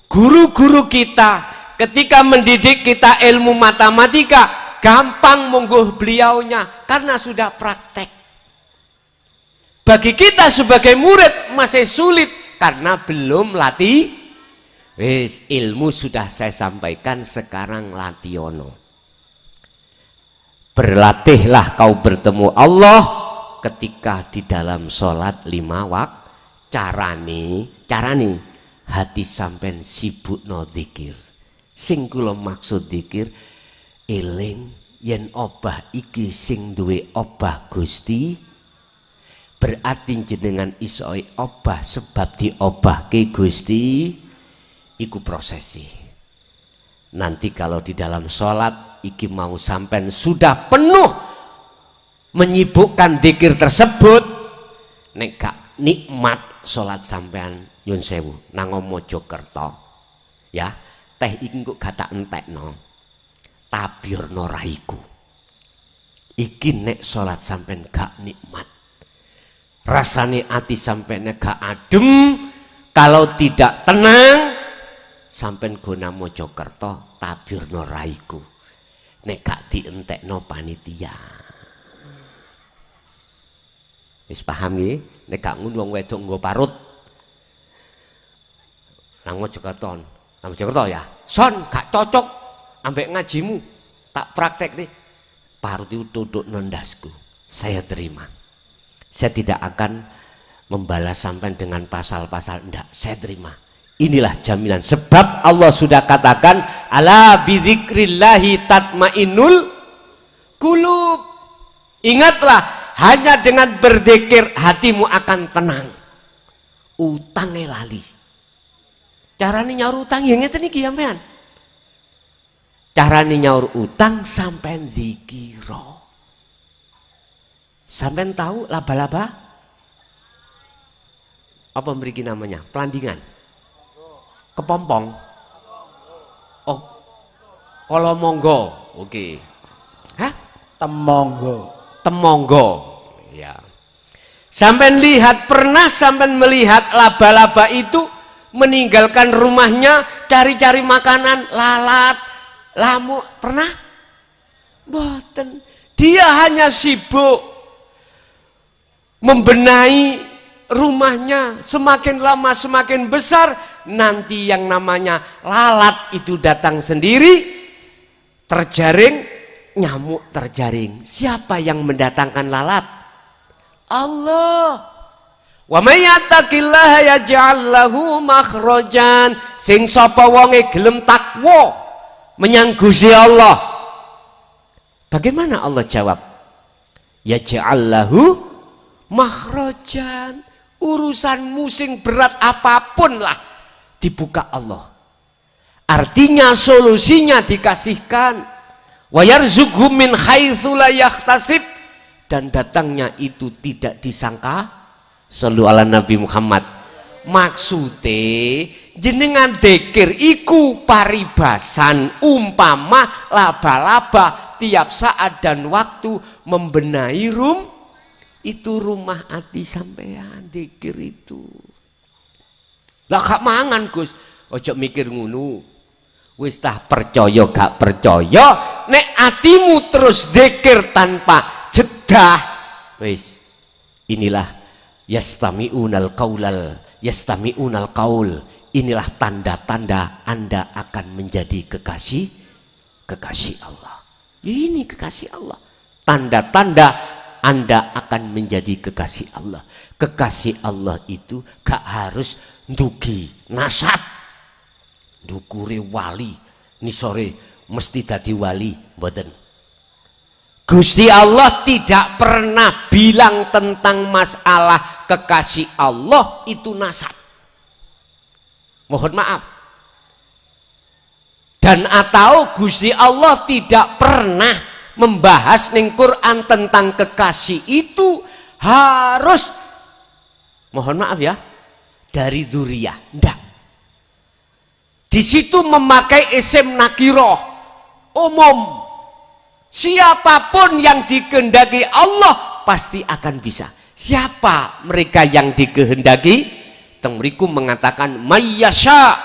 Guru-guru kita ketika mendidik kita ilmu matematika, gampang monggo beliaunya karena sudah praktek. Bagi kita sebagai murid masih sulit karena belum latih. Wis ilmu sudah saya sampaikan, sekarang lationo. Berlatihlah kau bertemu Allah ketika di dalam sholat 5 waktu. Carane hati sampean sibuk no dzikir. Sing kula maksud dzikir, eling yen obah iki sing duwe obah Gusti, berarti jenengan isoi obah sebab diobahke Gusti, iku prosesi. Nanti kalau di dalam sholat iki mau sampean sudah penuh menyibukkan dzikir tersebut, nek gak nikmat sholat sampean nyun sewu nang Mojokerto ya, teh iki kok gak tak entekno, tabyurno raiku. Iki nek sholat sampean gak nikmat, rasane ati sampean gak adem, kalau tidak tenang sampean gona Mojokerto tabyurno raiku, nek gak dientekno panitia. Wis paham nggih? Nek gak ngono wong wedok nggo parut nang Mojokerto ya, son gak cocok ambek ngajimu, tak praktek nih, parut itu duduk nendasku, saya terima. Saya tidak akan membalas sampai dengan pasal-pasal, enggak, saya terima. Inilah jaminan, sebab Allah sudah katakan ala bidzikrillahi tatmainnul qulub. Ingatlah, hanya dengan berzikir hatimu akan tenang. Utangnya lali. Carane nyaur utang ya ngeten iki sampean. Carane nyaur utang sampean zikira. Sampean tahu laba-laba? Apa mriki namanya? Pelandingan. Kepompong. Oh. Kolomonggo. Oke. Hah? Temonggo. Ya. Sampean lihat, pernah sampean melihat laba-laba itu meninggalkan rumahnya cari-cari makanan, lalat, lamuk, pernah? Boten. Dia hanya sibuk membenahi rumahnya, semakin lama semakin besar, nanti yang namanya lalat itu datang sendiri, terjaring, nyamuk terjaring. Siapa yang mendatangkan lalat? Allah. Wa may yattaqillaha yaj'al lahu makhrajan. Sing sapa wonge gelem takwa menyang Gusti Allah. Bagaimana Allah jawab? Yaj'al lahu makhrajan. Urusanmu sing berat apapun lah dibuka Allah. Artinya solusinya dikasihkan. Wa yarzuqhu min haitsu la yahtasib, dan datangnya itu tidak disangka. Shallu ala Nabi Muhammad. Maksude jenengan dzikir iku paribasan umpama laba-laba tiap saat dan waktu membenahi itu rumah hati sampean, dzikir itu. Lah gak mangan Gus, ojo mikir ngono. Wis tah percaya gak percaya, nek atimu terus dzikir tanpa jedah, wis inilah yastami'unal qaul, inilah tanda-tanda Anda akan menjadi kekasih Allah. Ini kekasih Allah, tanda-tanda Anda akan menjadi kekasih Allah. Kekasih Allah itu gak harus ndugi nasab, ndukure wali ni sore mesti dadi wali, mboten. Gusti Allah tidak pernah bilang tentang masalah kekasih Allah itu nasab. Mohon maaf. Dan atau Gusti Allah tidak pernah membahas ning Quran tentang kekasih itu harus, mohon maaf ya, dari dzuriyah. Ndak. Di situ memakai isim nakiroh umum. Siapapun yang dikehendaki Allah pasti akan bisa. Siapa mereka yang dikehendaki? Temriku mengatakan mayyasha.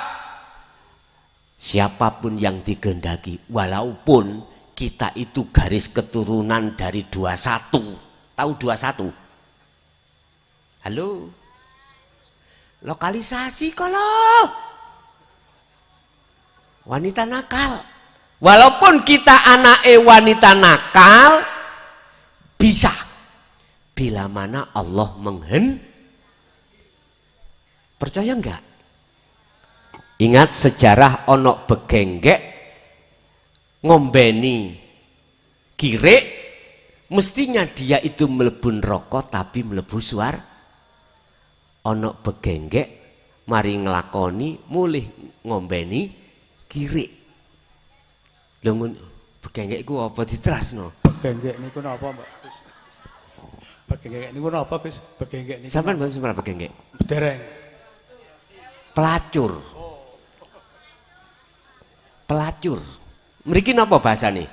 Siapapun yang dikehendaki, walaupun kita itu garis keturunan dari 21. Tahu 21? Halo? Lokalisasi kalau wanita nakal. Walaupun kita anak wanita nakal, bisa. Bila mana Allah percaya enggak? Ingat sejarah onok begenggek ngombeni kirek, mestinya dia itu mlebu neraka tapi mlebu suar. Onok begenggek mari nglakoni mulih ngombeni kirek. Lha begenggek iku apa diterasno? Begenggek niku napa, Mbak? Begenggek niku napa, Gus? Begenggek niku. Sampeyan mboten semara begenggek. Dereng. Pelacur. Pelacur. Mriki napa bahasane?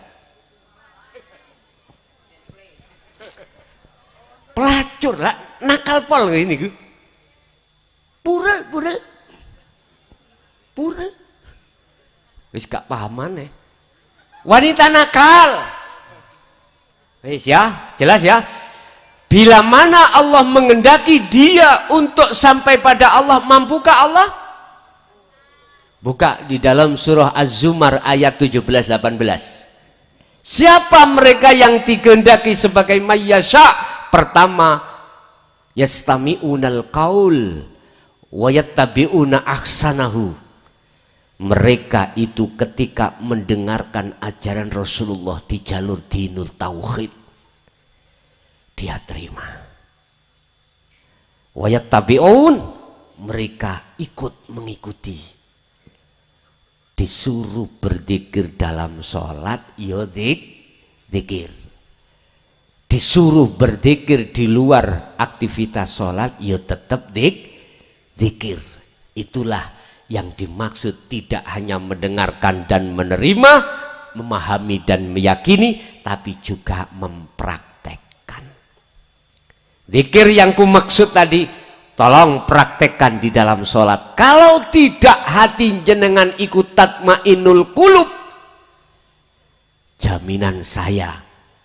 Pelacur lah, nakal pol ini ku. Pura. Wis gak pahaman wanita nakal. Wis ya, jelas ya. Bila mana Allah mengendaki dia untuk sampai pada Allah, mampukah Allah? Buka di dalam surah Az-Zumar ayat 17-18. Siapa mereka yang dikehendaki sebagai mayyasha? Pertama, yastami'unal qaul wa yattabi'una ahsanahu. Mereka itu ketika mendengarkan ajaran Rasulullah di jalur dinul tauhid, dia terima. Wa yattabi'un, mereka ikut mengikuti. Disuruh berzikir dalam sholat, ya zikir. Disuruh berzikir di luar aktivitas sholat, ya tetap zikir. Itulah yang dimaksud, tidak hanya mendengarkan dan menerima, memahami dan meyakini, tapi juga mempraktekkan. Zikir yang ku maksud tadi, tolong praktekkan di dalam sholat. Kalau tidak hati jenengan ikut tatmainul qulub, jaminan saya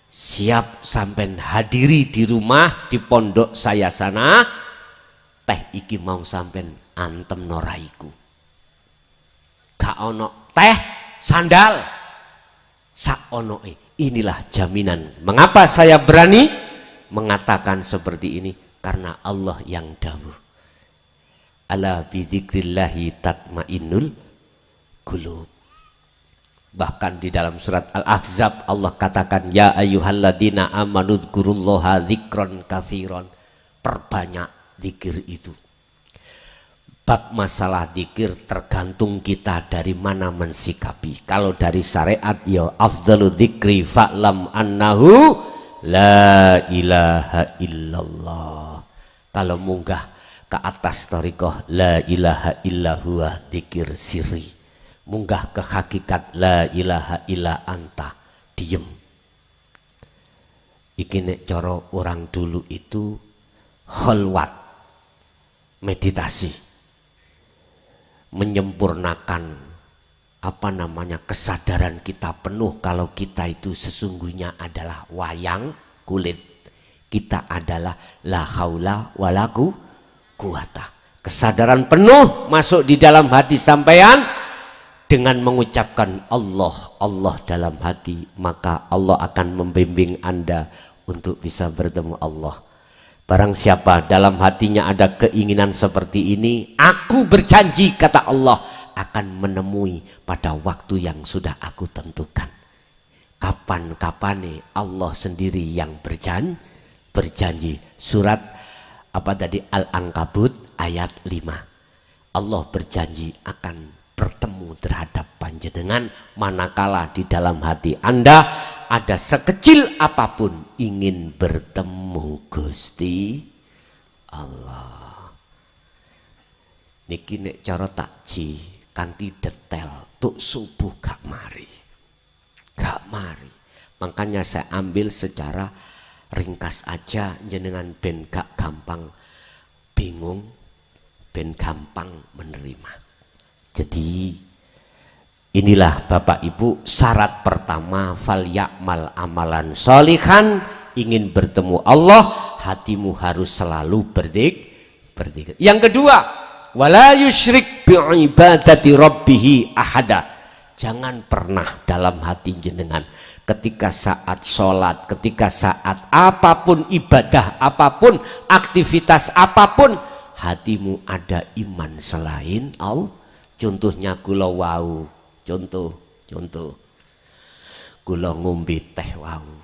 siap sampai hadiri di rumah, di pondok saya sana, teh iki mau sampai antem noraiku. Gak ono teh sandal sak ono. Inilah jaminan. Mengapa saya berani mengatakan seperti ini? Karena Allah yang dawuh, ala bidzikrillahi tatmainnul qulub. Bahkan di dalam surat Al-Ahzab Allah katakan, ya ayyuhalladzina amanu dzkurullaha dzikron katsiron. Perbanyak zikir itu. Bab masalah zikir tergantung kita dari mana mensikapi. Kalau dari syariat, ya afdalu dzikri fa'lam annahu la ilaha illallah. Kalau munggah ke atas thariqah, la ilaha illallah dzikir sirri. Munggah ke hakikat, la ilaha illa anta, diem. Iki nek cara orang dulu itu khalwat, meditasi, menyempurnakan kesadaran kita penuh kalau kita itu sesungguhnya adalah wayang kulit. Kita adalah la haula wala quwata. Kesadaran penuh masuk di dalam hati sampean dengan mengucapkan Allah dalam hati, maka Allah akan membimbing Anda untuk bisa bertemu Allah. Barang siapa dalam hatinya ada keinginan seperti ini, aku berjanji, kata Allah, akan menemui pada waktu yang sudah aku tentukan. Kapan-kapan Allah sendiri yang berjanji. Surat Al-Ankabut ayat 5. Allah berjanji akan bertemu terhadap panjenengan manakala di dalam hati Anda ada sekecil apapun ingin bertemu Gusti Allah. Niki nek cara takji kanthi detail tuk subuh gak mari. Makanya saya ambil secara ringkas aja jenengan ben gak gampang bingung, ben gampang menerima. Jadi inilah Bapak Ibu syarat pertama, fal ya'mal amalan sholihan. Ingin bertemu Allah, hatimu harus selalu berzikir. Yang kedua, wala yusyrik bi'ibadati rabbih ahada. jangan pernah dalam hati jenengan ketika saat sholat, ketika saat apapun ibadah, apapun aktivitas apapun, hatimu ada iman selain Allah. Contohnya kula wau, contoh kula ngombe teh wau,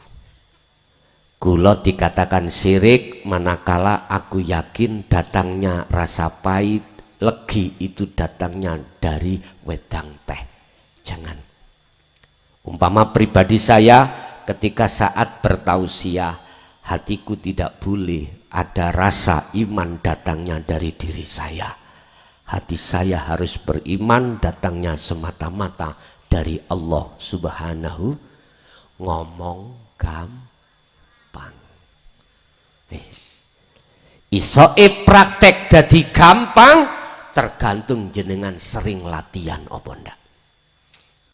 kula dikatakan syirik manakala aku yakin datangnya rasa pahit, legi itu datangnya dari wedang teh. Jangan. Umpama pribadi saya ketika saat bertausiah, hatiku tidak boleh ada rasa iman datangnya dari diri saya. Hati saya harus beriman datangnya semata-mata dari Allah Subhanahu. Ngomong gampang. Isoe praktek jadi gampang tergantung jenengan sering latihan apa ndak.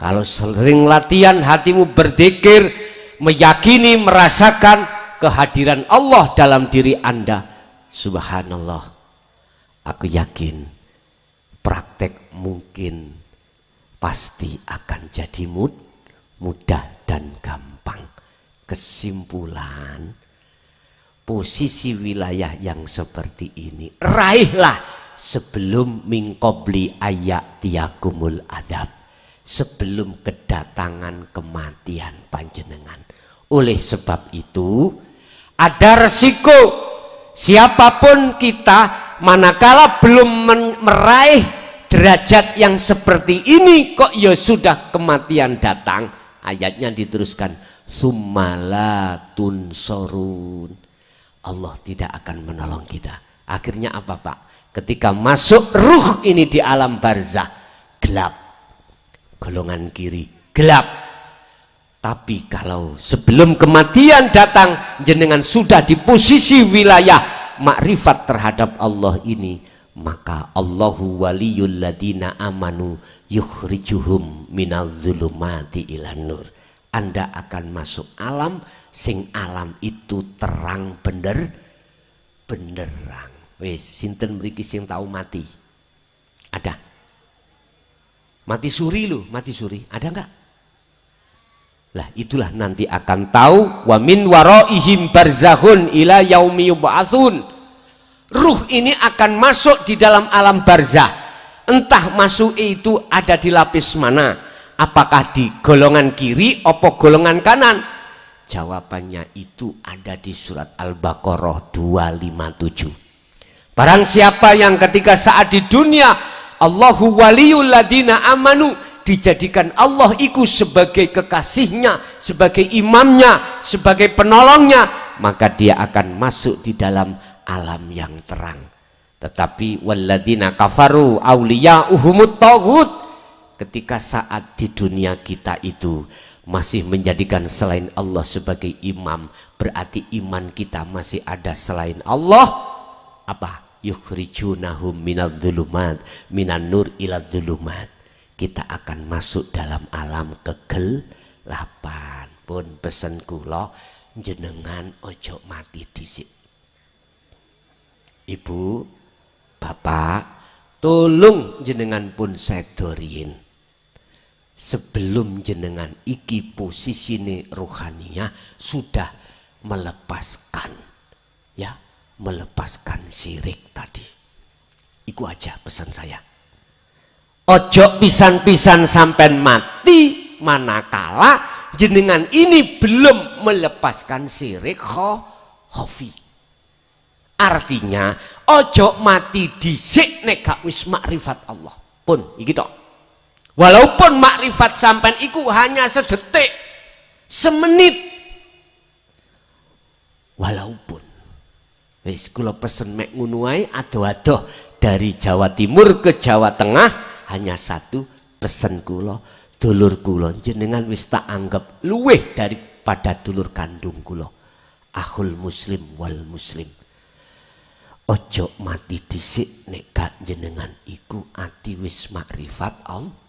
Kalau sering latihan hatimu berzikir, meyakini, merasakan kehadiran Allah dalam diri Anda, subhanallah, aku yakin praktek mungkin pasti akan jadi mudah dan gampang. Kesimpulan, posisi wilayah yang seperti ini raihlah sebelum mingkobli ayak tiakumul adab, sebelum kedatangan kematian panjenengan. Oleh sebab itu ada resiko siapapun kita manakala belum meraih derajat yang seperti ini kok ya sudah kematian datang. Ayatnya diteruskan, summalatun sorun, Allah tidak akan menolong kita. Akhirnya apa Pak? Ketika masuk ruh ini di alam barzah, gelap, golongan kiri gelap. Tapi kalau sebelum kematian datang jenengan sudah di posisi wilayah makrifat terhadap Allah ini, maka Allahu waliyul ladina amanu yukhrijuhum minal zulumati ilan nur. Anda akan masuk alam sing alam itu terang benderang. Wes sinten mriki sing tahu mati? Ada? Mati suri loh, mati suri. Ada enggak? Lah itulah nanti akan tahu, wa min waraihim barzakhun ila yaumi yub'atsun. Ruh ini akan masuk di dalam alam barzah. Entah masuk itu ada di lapis mana, apakah di golongan kiri atau golongan kanan? Jawabannya itu ada di surat Al-Baqarah 257. Barang siapa yang ketika saat di dunia Allahu waliyul ladina amanu, dijadikan Allah itu sebagai kekasihnya, sebagai imamnya, sebagai penolongnya, maka dia akan masuk di dalam alam yang terang. Tetapi walladzina kafaru auliya'uhumut taghut, ketika saat di dunia kita itu masih menjadikan selain Allah sebagai imam, berarti iman kita masih ada selain Allah. Apa? Yukhrijunahum minadh-dhulumat minan nur ila dhulumat. Kita akan masuk dalam alam kegelapan. Pun pesen kula jenengan ojo mati dhisik. Ibu, bapak, tolong jenengan pun sedorin. Sebelum jenengan iki posisine ruhaniyah sudah melepaskan, ya, melepaskan syirik tadi. Iku aja pesan saya. Ojo pisan-pisan sampai mati manakala jenengan ini belum melepaskan syirik khafi. Artinya ojo mati dhisik nek gak wis makrifat Allah. Pun iki tok. Walaupun makrifat sampean iku hanya sedetik, semenit. Walaupun wis kula pesen mek ngono ae ado-ado dari Jawa Timur ke Jawa Tengah, hanya satu pesen kula, dulur kula jenengan wis tak anggap luweh daripada dulur kandung kula. Akhul muslim wal muslim. Ojo mati dhisik nek gak jenengan iku ati wis makrifat Allah.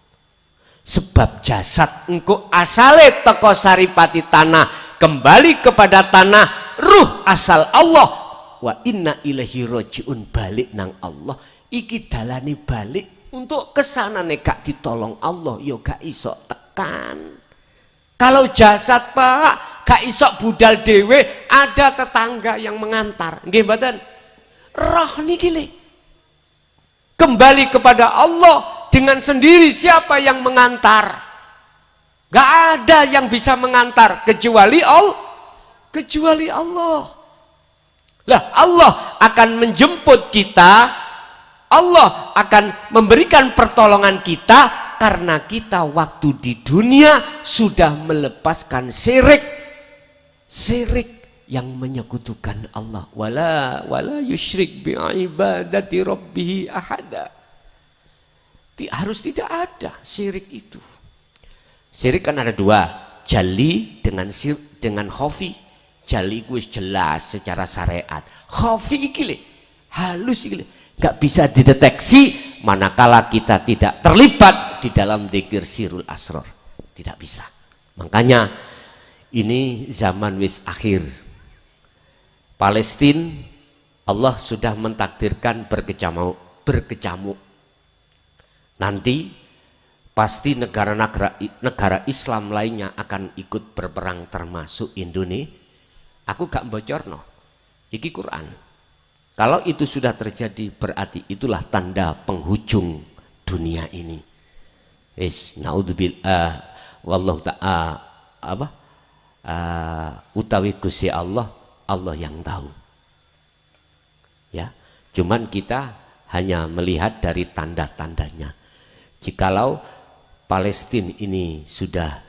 Sebab jasad engko asale teko saripati tanah, kembali kepada tanah, ruh asal Allah. Wa inna ilaihi rajiun, balik nang Allah. Iki dalane balik Untuk kesana nek gak ditolong Allah yo gak iso tekan. Kalau jasad Pak gak iso budal dewe, ada tetangga yang mengantar. Nggih mboten? Roh niki le. Kembali kepada Allah dengan sendiri siapa yang mengantar? Gak ada yang bisa mengantar kecuali Allah. Lah Allah akan menjemput kita. Allah akan memberikan pertolongan kita karena kita waktu di dunia sudah melepaskan syirik yang menyekutukan Allah. Wala yusyrik bi ibadati rabbih ahada. Harus tidak ada syirik itu. Syirik kan ada dua, jali dengan khafi. Jali gue jelas secara syariat. Khafi iki le, halus iki le. Gak bisa dideteksi manakala kita tidak terlibat di dalam dzikir sirul asror. Tidak bisa. Makanya ini zaman wis akhir. Palestina Allah sudah mentakdirkan berkecamuk. Nanti pasti negara Islam lainnya akan ikut berperang termasuk Indonesia. Aku gak bocorno. Iki Quran. Kalau itu sudah terjadi berarti itulah tanda penghujung dunia ini. Naudzubillah wallahu ta'ala utawi Gusti Allah yang tahu. Ya, cuman kita hanya melihat dari tanda-tandanya. Jikalau Palestina ini sudah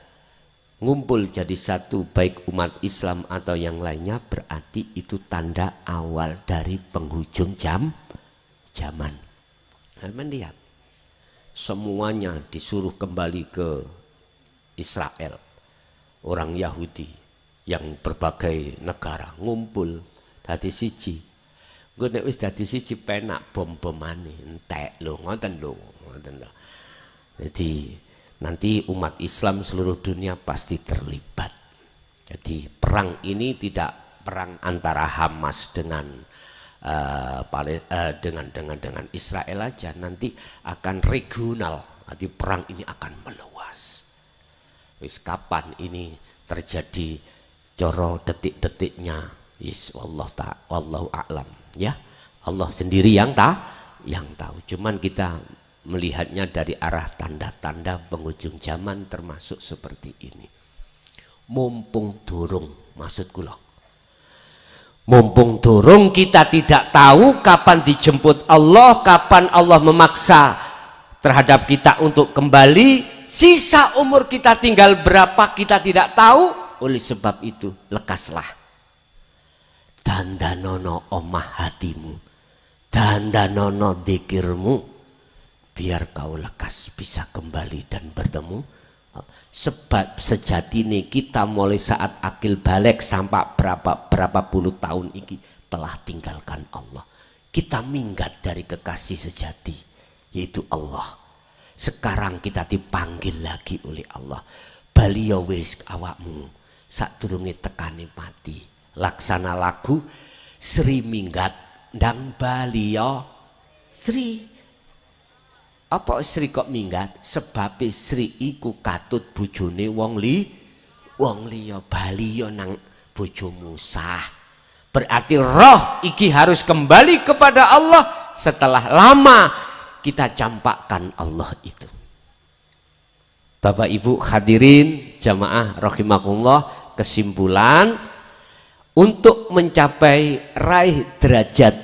ngumpul jadi satu baik umat Islam atau yang lainnya berarti itu tanda awal dari penghujung zaman. Kalian lihat semuanya disuruh kembali ke Israel, orang Yahudi yang berbagai negara ngumpul dadi siji. Gue nek wis dadi siji penak bom-bomane entek lho ngoten lho. Jadi nanti umat Islam seluruh dunia pasti terlibat. Jadi perang ini tidak perang antara Hamas dengan Israel aja, nanti akan regional. Nanti perang ini akan meluas. Wis kapan ini terjadi coro detik-detiknya? Yes, wallahu a'lam. Ya, Allah sendiri yang tahu. Cuman kita melihatnya dari arah tanda-tanda penghujung zaman termasuk seperti ini. Mumpung durung, maksud kula. Mumpung durung kita tidak tahu kapan dijemput Allah, kapan Allah memaksa terhadap kita untuk kembali, sisa umur kita tinggal berapa kita tidak tahu. Oleh sebab itu lekaslah. Dandanono omah hatimu, dandanono dzikirmu, biar kau lekas bisa kembali dan bertemu. Sebab sejatinya kita mulai saat akil balik sampai berapa puluh tahun ini telah tinggalkan Allah. Kita minggat dari kekasih sejati yaitu Allah. Sekarang kita dipanggil lagi oleh Allah. Baliyo wis awakmu sadurunge tekane mati. Laksana lagu Sri minggat ndang baliyo Sri. Apa Sri kok minggat? Sebab Sri iku katut bojone wong liya bali yo nang bojomu sah. Berarti roh iki harus kembali kepada Allah setelah lama kita campakkan Allah itu. Bapak Ibu hadirin jamaah rahimakumullah, kesimpulan untuk mencapai raih derajat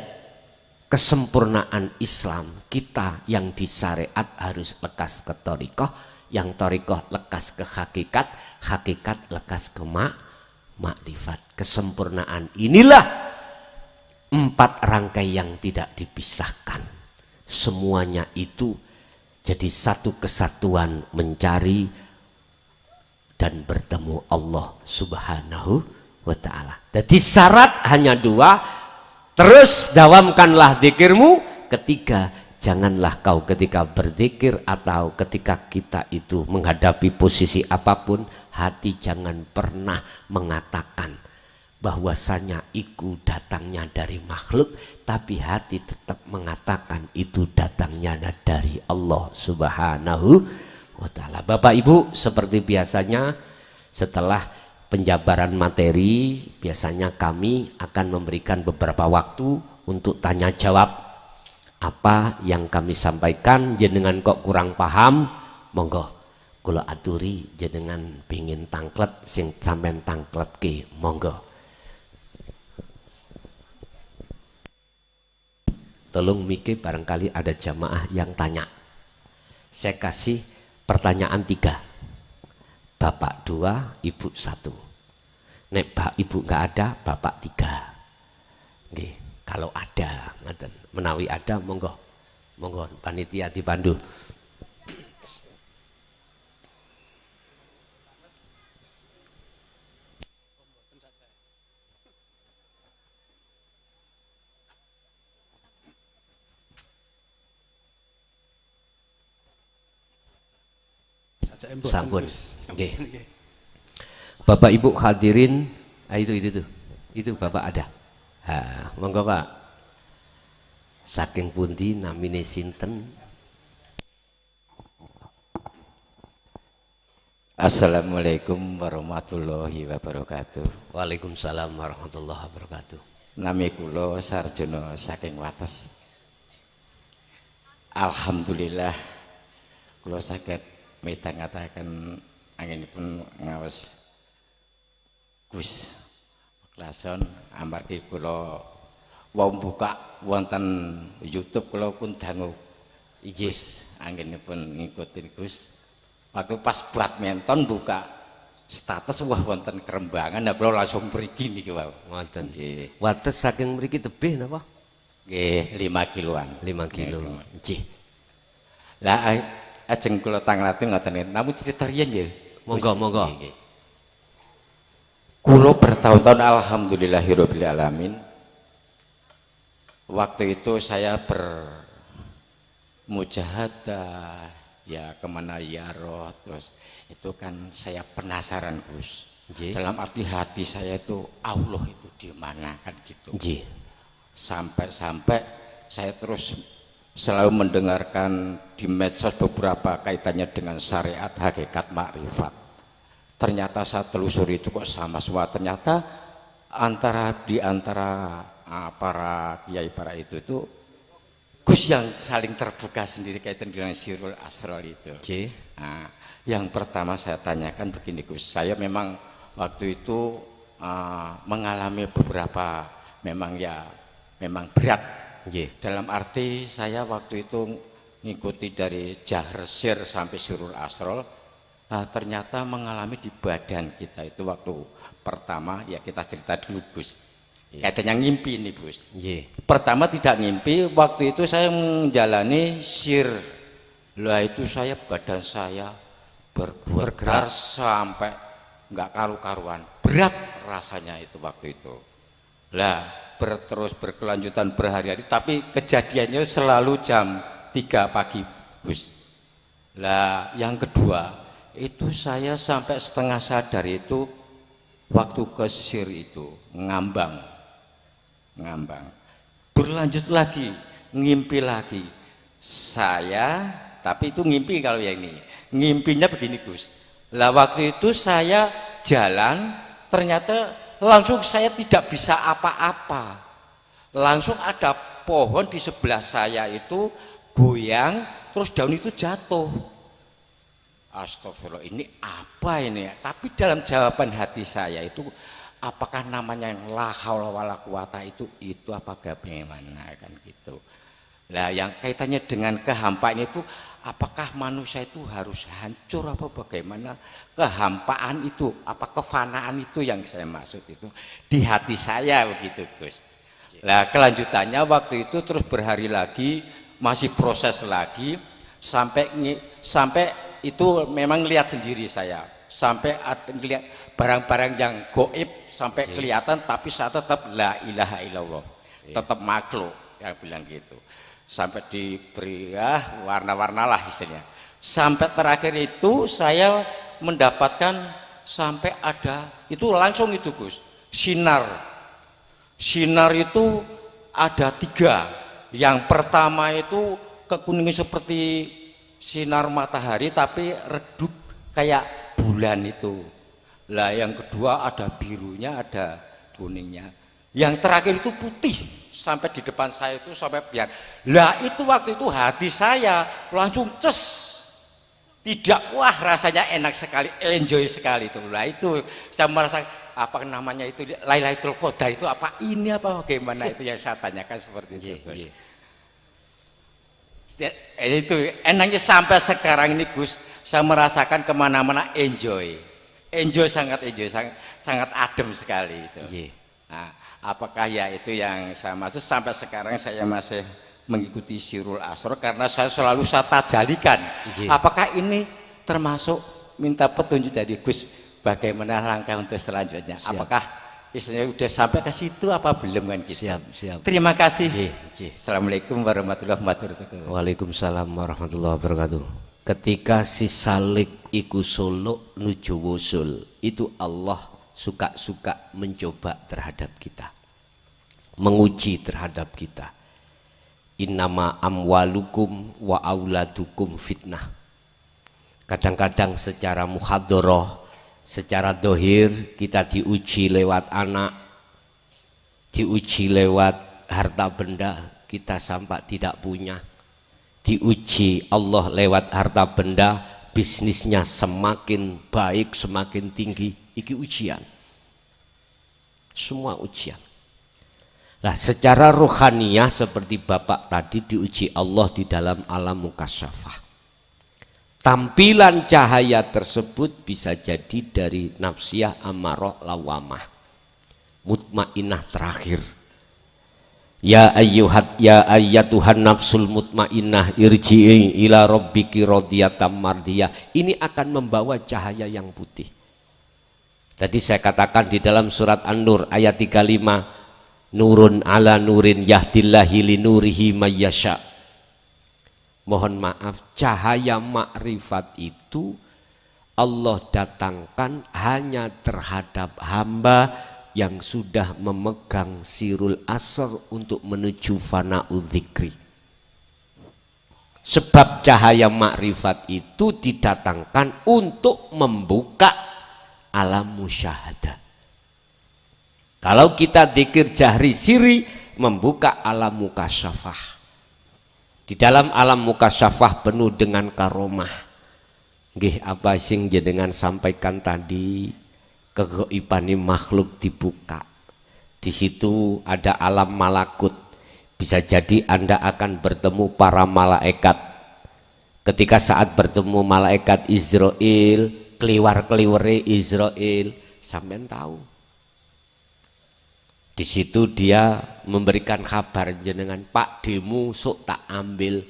kesempurnaan Islam, kita yang di syariat harus lekas ke thariqah, yang thariqah lekas ke hakikat, hakikat lekas ke makrifat. Kesempurnaan inilah 4 rangkai yang tidak dipisahkan. Semuanya itu jadi satu kesatuan mencari dan bertemu Allah Subhanahu wa ta'ala. Jadi syarat hanya 2. Terus dawamkanlah dzikirmu. Ketiga, janganlah kau ketika berzikir atau ketika kita itu menghadapi posisi apapun, hati jangan pernah mengatakan bahwasanya itu datangnya dari makhluk, tapi hati tetap mengatakan itu datangnya dari Allah Subhanahu wa Ta'ala. Bapak Ibu, seperti biasanya setelah penjabaran materi, biasanya kami akan memberikan beberapa waktu untuk tanya jawab. Apa yang kami sampaikan jenengan kok kurang paham, monggo kula aturi jenengan pingin tangklet sing sampean tangkletke, monggo. Tolong mikir, barangkali ada jamaah yang tanya. Saya kasih pertanyaan 3. Bapak 2, ibu 1. Nek ibu nggak ada, bapak 3. Nggih, kalau ada, menawi ada, monggo. Monggo panitia dipandu. Sampun. Nggih. Bapak Ibu hadirin, itu Bapak ada. Monggo Pak. Saking pundi namine sinten? Assalamualaikum warahmatullahi wabarakatuh. Waalaikumsalam warahmatullahi wabarakatuh. Nami kula Sarjono saking Wates. Alhamdulillah kula saged mitangataken anginipun ngaos Gus Klason amargi kula wau buka wonten YouTube kula pun dangu Gus anginipun ngikutin Gus. Waktu pas badminton buka status wah wonten Kerembangan, nah kula langsung mriki niki wau. Ngoten nggih. Wates saking mriki tebih napa? Nggih, 5 kiloan. 5 kilo. Nggih. Lah ajeng kula tanglatin ngoten niku. Namun cerita riyen nggih. Monggo. Kula bertahun-tahun alhamdulillahirabbil alamin. Waktu itu saya bermujahadah ya kemana ya roh, terus itu kan saya penasaran Gus. Dalam arti hati saya itu Allah itu di mana kan gitu. Sampai saya terus selalu mendengarkan di medsos beberapa kaitannya dengan syariat, hakikat, makrifat. Ternyata saya telusuri itu kok sama semua. Ternyata di antara para kiai para itu Gus yang saling terbuka sendiri kaitan dengan Sirul Asror itu. Nah, yang pertama saya tanyakan begini Gus, saya memang waktu itu mengalami beberapa memang berat. Dalam arti saya waktu itu ngikuti dari Jahar Sir sampai Sirul Asror, ternyata mengalami di badan kita itu waktu pertama ya kita cerita dulu Gus. Katanya ngimpi nih Gus. Pertama tidak ngimpi, waktu itu saya menjalani sir. Lah itu saya badan saya bergerak sampai nggak karu-karuan. Berat rasanya itu waktu itu. Lah terus berkelanjutan berhari-hari, tapi kejadiannya selalu jam 3 pagi Gus. Lah yang kedua itu saya sampai setengah sadar itu waktu ke sir itu ngambang berlanjut lagi ngimpi lagi saya, tapi itu ngimpi kalau yang ini ngimpinya begini Gus. Lah waktu itu saya jalan ternyata langsung saya tidak bisa apa-apa, langsung ada pohon di sebelah saya itu goyang terus daun itu jatuh. Astagfirullah, ini apa ini? Tapi dalam jawaban hati saya itu apakah namanya yang la haula wala quwata itu apa bagaimana kan gitu. Lah yang kaitannya dengan kehampaan itu apakah manusia itu harus hancur apa bagaimana? Kehampaan itu apa kefanaan itu yang saya maksud itu di hati saya begitu Gus. Lah kelanjutannya waktu itu terus berhari lagi masih proses lagi sampai itu memang lihat sendiri saya. Sampai ada lihat barang-barang yang goib sampai kelihatan, tapi saya tetap la ilaha illallah, tetap makhluk yang bilang gitu. Sampai diberi warna-warna lah istilahnya. Sampai terakhir itu saya mendapatkan sampai ada itu langsung itu Gus, sinar. Sinar itu ada 3. Yang pertama itu kekuningan seperti sinar matahari tapi redup kayak bulan itu. Lah yang kedua ada birunya, ada kuningnya. Yang terakhir itu putih sampai di depan saya itu sampai biar. Lah itu waktu itu hati saya langsung ces. Tidak, wah rasanya enak sekali, enjoy sekali itu. Lah itu saya merasa apa namanya itu Lailatul Qadar itu apa ini apa bagaimana itu yang saya tanyakan seperti itu. Itu enaknya sampai sekarang ini Gus, saya merasakan kemana-mana enjoy, sangat adem sekali itu. Nah, apakah ya itu yang saya maksud sampai sekarang saya masih mengikuti Sirul Asrar karena saya selalu saya tajalikan. Apakah ini termasuk minta petunjuk dari Gus bagaimana langkah untuk selanjutnya? Siap. Apakah istilahnya udah sampai ke situ apa belum kan gitu? Siap. Terima kasih. Assalamualaikum warahmatullahi wabarakatuh. Waalaikumsalam warahmatullahi wabarakatuh. Ketika si salik iku suluk nuju wusul, itu Allah suka-suka mencoba terhadap kita, menguji terhadap kita. Innama amwalukum wa auladukum fitnah. Kadang-kadang secara muhadharah, secara dohir kita diuji lewat anak, diuji lewat harta benda kita sampai tidak punya, diuji Allah lewat harta benda, bisnisnya semakin baik, semakin tinggi. Iki ujian, semua ujian. Nah, secara rohaniyah seperti Bapak tadi diuji Allah di dalam alam mukasyafah. Tampilan cahaya tersebut bisa jadi dari nafsiyah amarah lawamah, mutmainah terakhir. Ya ayyatuhan nafsul mutmainah irji'i ila rabbiki radiyatan mardiyah. Ini akan membawa cahaya yang putih. Tadi saya katakan di dalam surat An-Nur ayat 35, nurun ala nurin yahdillahi li nurihi mayyasha. Mohon maaf, cahaya makrifat itu Allah datangkan hanya terhadap hamba yang sudah memegang Sirul Asrar untuk menuju fana'udz dzikri. Sebab cahaya makrifat itu didatangkan untuk membuka alam musyahadah. Kalau kita dzikir jahri siri membuka alam mukasyafah. Di dalam alam mukasyafah penuh dengan karomah. Nggih apa sing jenengan sampaikan tadi, kegaibane makhluk dibuka. Di situ ada alam malakut. Bisa jadi Anda akan bertemu para malaikat. Ketika saat bertemu malaikat Israel, keliwar-keliwere Israel, sampean tahu. Di situ dia memberikan kabar jenengan, Pak demu sok tak ambil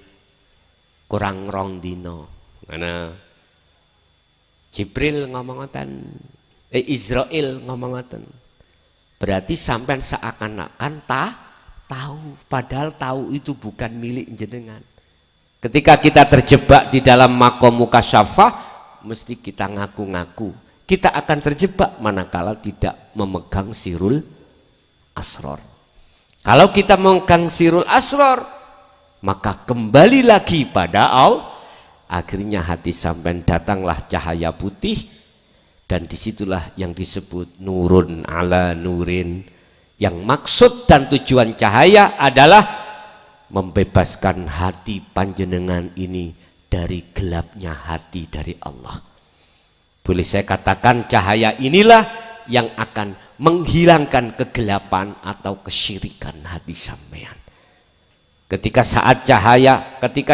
kurang rong dino. Karena Jibril ngomong ngoten, Israel ngomong ngoten. Berarti sampean seakan-akan tahu, padahal tahu itu bukan milik jenengan. Ketika kita terjebak di dalam makom mukasyafah, mesti kita ngaku-ngaku. Kita akan terjebak manakala tidak memegang Sirul Asrar. Kalau kita memegang Sirul Asrar, maka kembali lagi pada Allah. Akhirnya hati sampean datanglah cahaya putih, dan disitulah yang disebut nurun ala nurin. Yang maksud dan tujuan cahaya adalah membebaskan hati panjenengan ini dari gelapnya hati dari Allah. Boleh saya katakan cahaya inilah yang akan menghilangkan kegelapan atau kesyirikan hati sampean. Ketika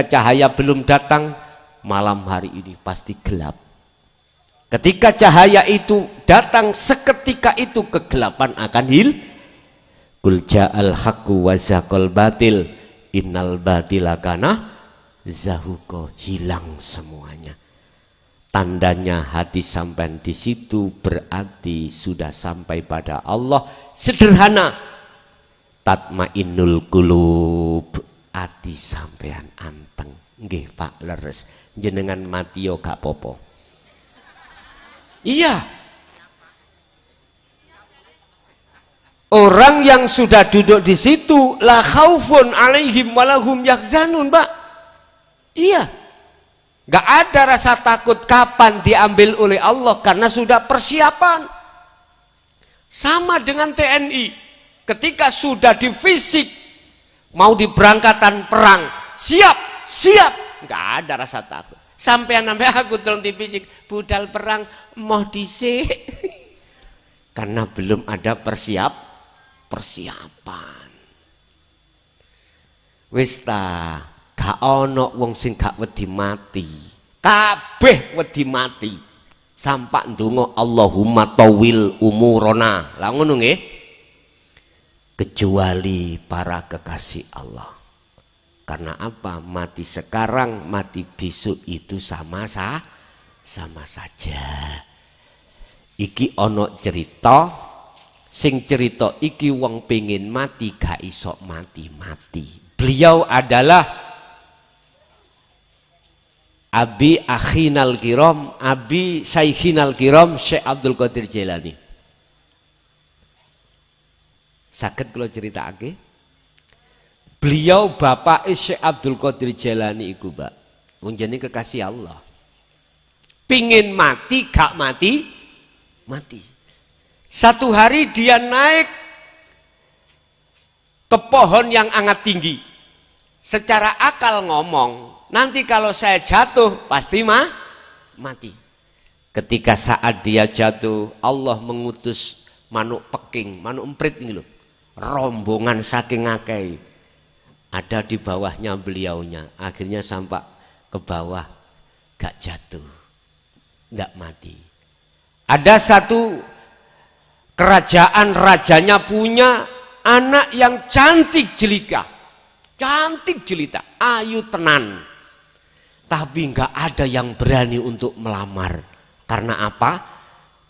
cahaya belum datang, malam hari ini pasti gelap. Ketika cahaya itu datang, seketika itu kegelapan akan Qul ja'al haqqu wa zaqal batil innal batila kana zahuqa. Hilang semuanya. Tandanya hati sampai di situ berarti sudah sampai pada Allah. Sederhana, tatmainnul qulub, hati sampean anteng. Nggih Pak leres, jenengan mati yo gak popo. Iya. Orang yang sudah duduk di situ la khaufun alaihim walahum yahzanun, Pak. Iya. Gak ada rasa takut kapan diambil oleh Allah karena sudah persiapan. Sama dengan TNI. Ketika sudah di fisik mau diberangkatan perang, siap. Gak ada rasa takut. Sampai aku turun di fisik, budal perang mau dhisik. Karena belum ada persiapan. Wis ta, gak ono wong sing gak wedi mati. Kabeh wedi mati. Sampak ndonga Allahumma tawil umurona. Lah ngono nggih. Kecuali para kekasih Allah. Karena apa? Mati sekarang, mati besok itu sama saja. Iki ono cerita, sing cerita iki wong pengen mati gak iso mati. Beliau adalah Abi Akhinal Kiram, Abi Syekhinal Kiram, Syekh Abdul Qadir Jailani. Saged kula critakake. Beliau bapak Syekh Abdul Qadir Jailani iku, Pak. Unjane kekasih Allah. Pingin mati gak mati. Satu hari dia naik ke pohon yang sangat tinggi. Secara akal ngomong, nanti kalau saya jatuh pasti mati. Ketika saat dia jatuh, Allah mengutus manuk peking, manuk emprit ini loh, rombongan saking akeh. Ada di bawahnya beliaunya, akhirnya sampai ke bawah, gak jatuh, gak mati. Ada satu kerajaan, rajanya punya anak yang cantik jelita, ayu tenan. Tapi nggak ada yang berani untuk melamar. Karena apa?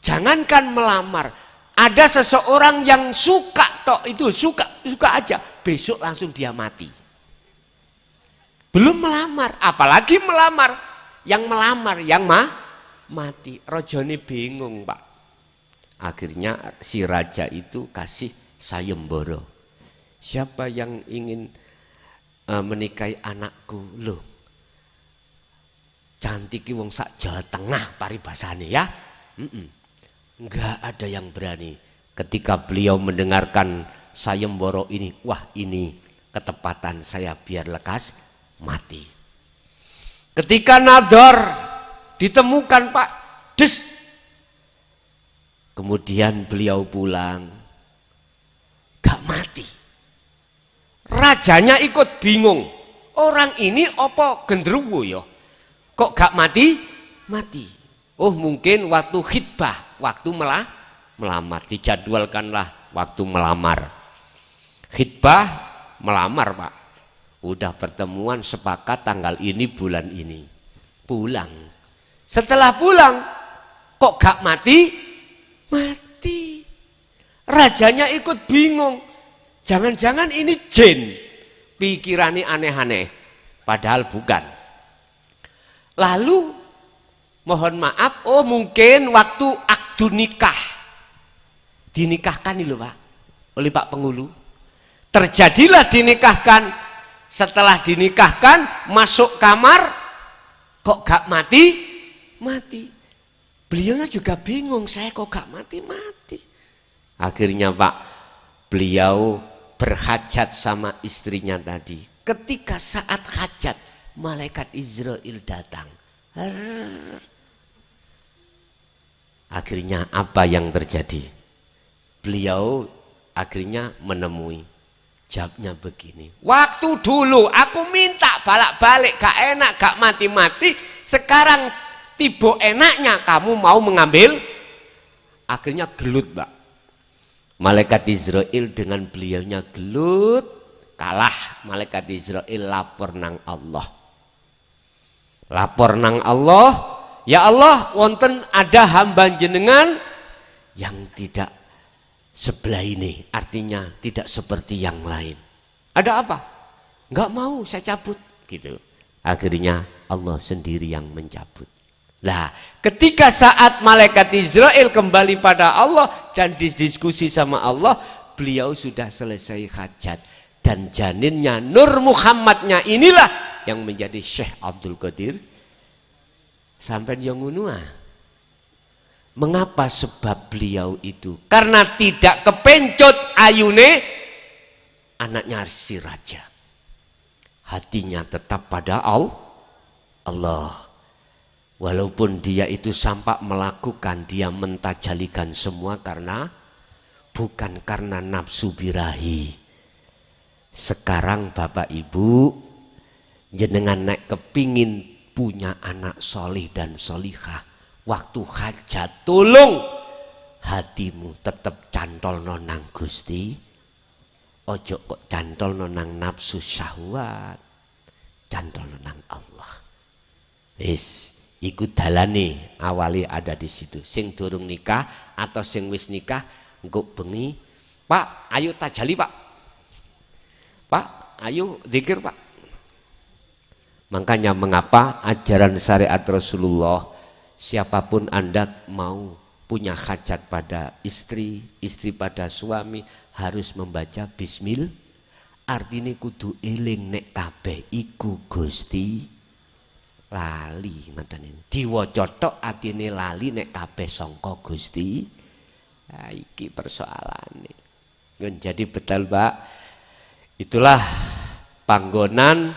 Jangankan melamar, ada seseorang yang suka tok, itu suka aja, besok langsung dia mati. Belum melamar, apalagi melamar. Yang melamar, yang mati. Rajane bingung, Pak. Akhirnya si raja itu kasih sayembara. Siapa yang ingin menikahi anakku? Loh, cantik wong sak Jawa Tengah paribasane ya. Enggak ada yang berani. Ketika beliau mendengarkan sayembara ini, wah ini ketepatan saya biar lekas mati. Ketika nador ditemukan, Pak, des. Kemudian beliau pulang, gak mati. Rajanya ikut bingung. Orang ini apa genderuwo ya? Kok gak mati? Oh mungkin waktu khitbah, waktu melamar. Dijadwalkanlah waktu melamar. Khitbah, melamar, Pak. Udah pertemuan sepakat tanggal ini, bulan ini. Pulang. Setelah pulang, kok gak mati? Mati. Rajanya ikut bingung. Jangan-jangan ini jin. Pikirannya aneh-aneh. Padahal bukan. Lalu, mohon maaf, oh mungkin waktu akdu nikah. Dinikahkan nih loh, Pak. Oleh Pak Penghulu. Terjadilah dinikahkan. Setelah dinikahkan, masuk kamar. Kok gak mati? Mati. Beliaunya juga bingung, saya kok gak mati-mati. Akhirnya, Pak, beliau berhajat sama istrinya tadi. Ketika saat hajat, malaikat Israel datang. Akhirnya apa yang terjadi? Beliau akhirnya menemui. Jawabnya begini, waktu dulu aku minta balik-balik gak enak, gak mati-mati. Sekarang tiba enaknya kamu mau mengambil. Akhirnya gelut, Pak. Malaikat Israel dengan beliaunya gelut. Kalah malaikat Israel, lapor nang Allah. Lapor nang Allah, ya Allah, wonten ada hamba jenengan yang tidak sebelah ini, artinya tidak seperti yang lain. Ada apa? Enggak mau, saya cabut gitu. Akhirnya Allah sendiri yang mencabut. Lah, ketika saat malaikat Israel kembali pada Allah dan didiskusi sama Allah, beliau sudah selesai hajat dan janinnya Nur Muhammadnya inilah yang menjadi Syekh Abdul Qadir sampai yang ngunua. Mengapa? Sebab beliau itu karena tidak kepencut ayune anaknya si raja, hatinya tetap pada Allah. Walaupun dia itu sampai melakukan, dia mentajalikan semua karena bukan karena nafsu birahi. Sekarang Bapak Ibu jenengan naik kepingin punya anak solih dan solihah, waktu hajat tolong hatimu tetap cantol nonang Gusti, ojo kok cantol nonang nafsu syahwat, cantol nonang Allah. Wis iku dalane awali ada di situ. Sing durung nikah atau sing wis nikah engko bengi, Pak ayo tajali Pak, Pak ayo zikir Pak. Makanya mengapa ajaran syariat Rasulullah, siapapun Anda mau punya hajat pada istri, istri pada suami harus membaca bismillah. Artinya kudu eling nek kabeh iku Gusti lali ngoten niku. Diwaca tok atine lali nek kabeh sangka Gusti. Nah, iki persoalane. Jadi betul Pak. Itulah panggonan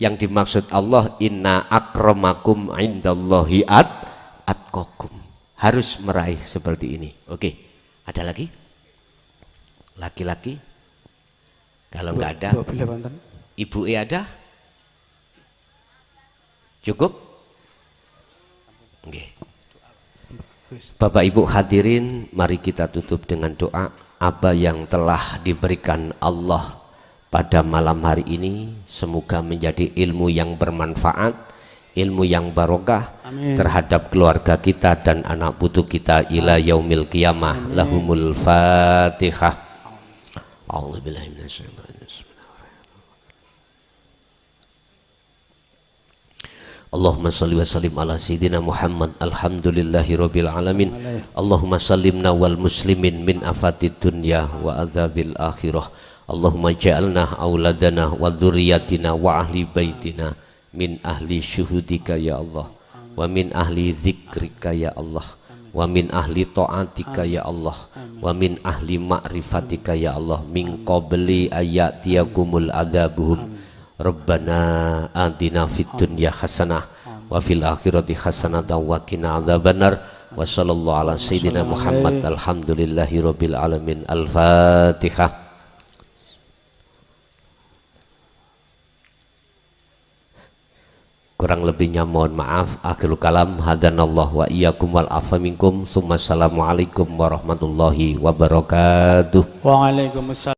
yang dimaksud Allah, inna akramakum indallahi atqakum. Harus meraih seperti ini. Oke, ada lagi? Laki-laki? Kalau nggak ada, Ibu ada? Cukup? Oke. Bapak Ibu hadirin, mari kita tutup dengan doa. Apa yang telah diberikan Allah pada malam hari ini semoga menjadi ilmu yang bermanfaat, ilmu yang barokah. Amin. Terhadap keluarga kita dan anak putu kita ila yaumil qiyamah. Lahumul Fatihah. A'udzubillahi minasyaitonir rajim. Allahumma salli wa sallim ala sayyidina Muhammad alhamdulillahi rabbil alamin. Allahumma sallimna wal muslimin min afatid dunya wa adzabil akhirah. Allahumma ja'alna auladana wa dzurriyyatina wa ahli baitina min ahli syuhudika ya Allah, wa min ahli dzikrika ya Allah, wa min ahli ta'atika ya Allah, wa min ahli ma'rifatika ya Allah, min qabli ayatiyakumul adzabuhum. Rabbana atina fid dunya hasanah wa fil akhirati hasanah wa qina adzabannar. Wa sallallahu ala sayyidina Muhammad alhamdulillahi rabbil alamin. Al-Fatihah. Kurang lebihnya mohon maaf. Akhirul kalam hadanallahu wa iyyakum wal afa minkum. Assalamualaikum warahmatullahi wabarakatuh. Waalaikumsalam.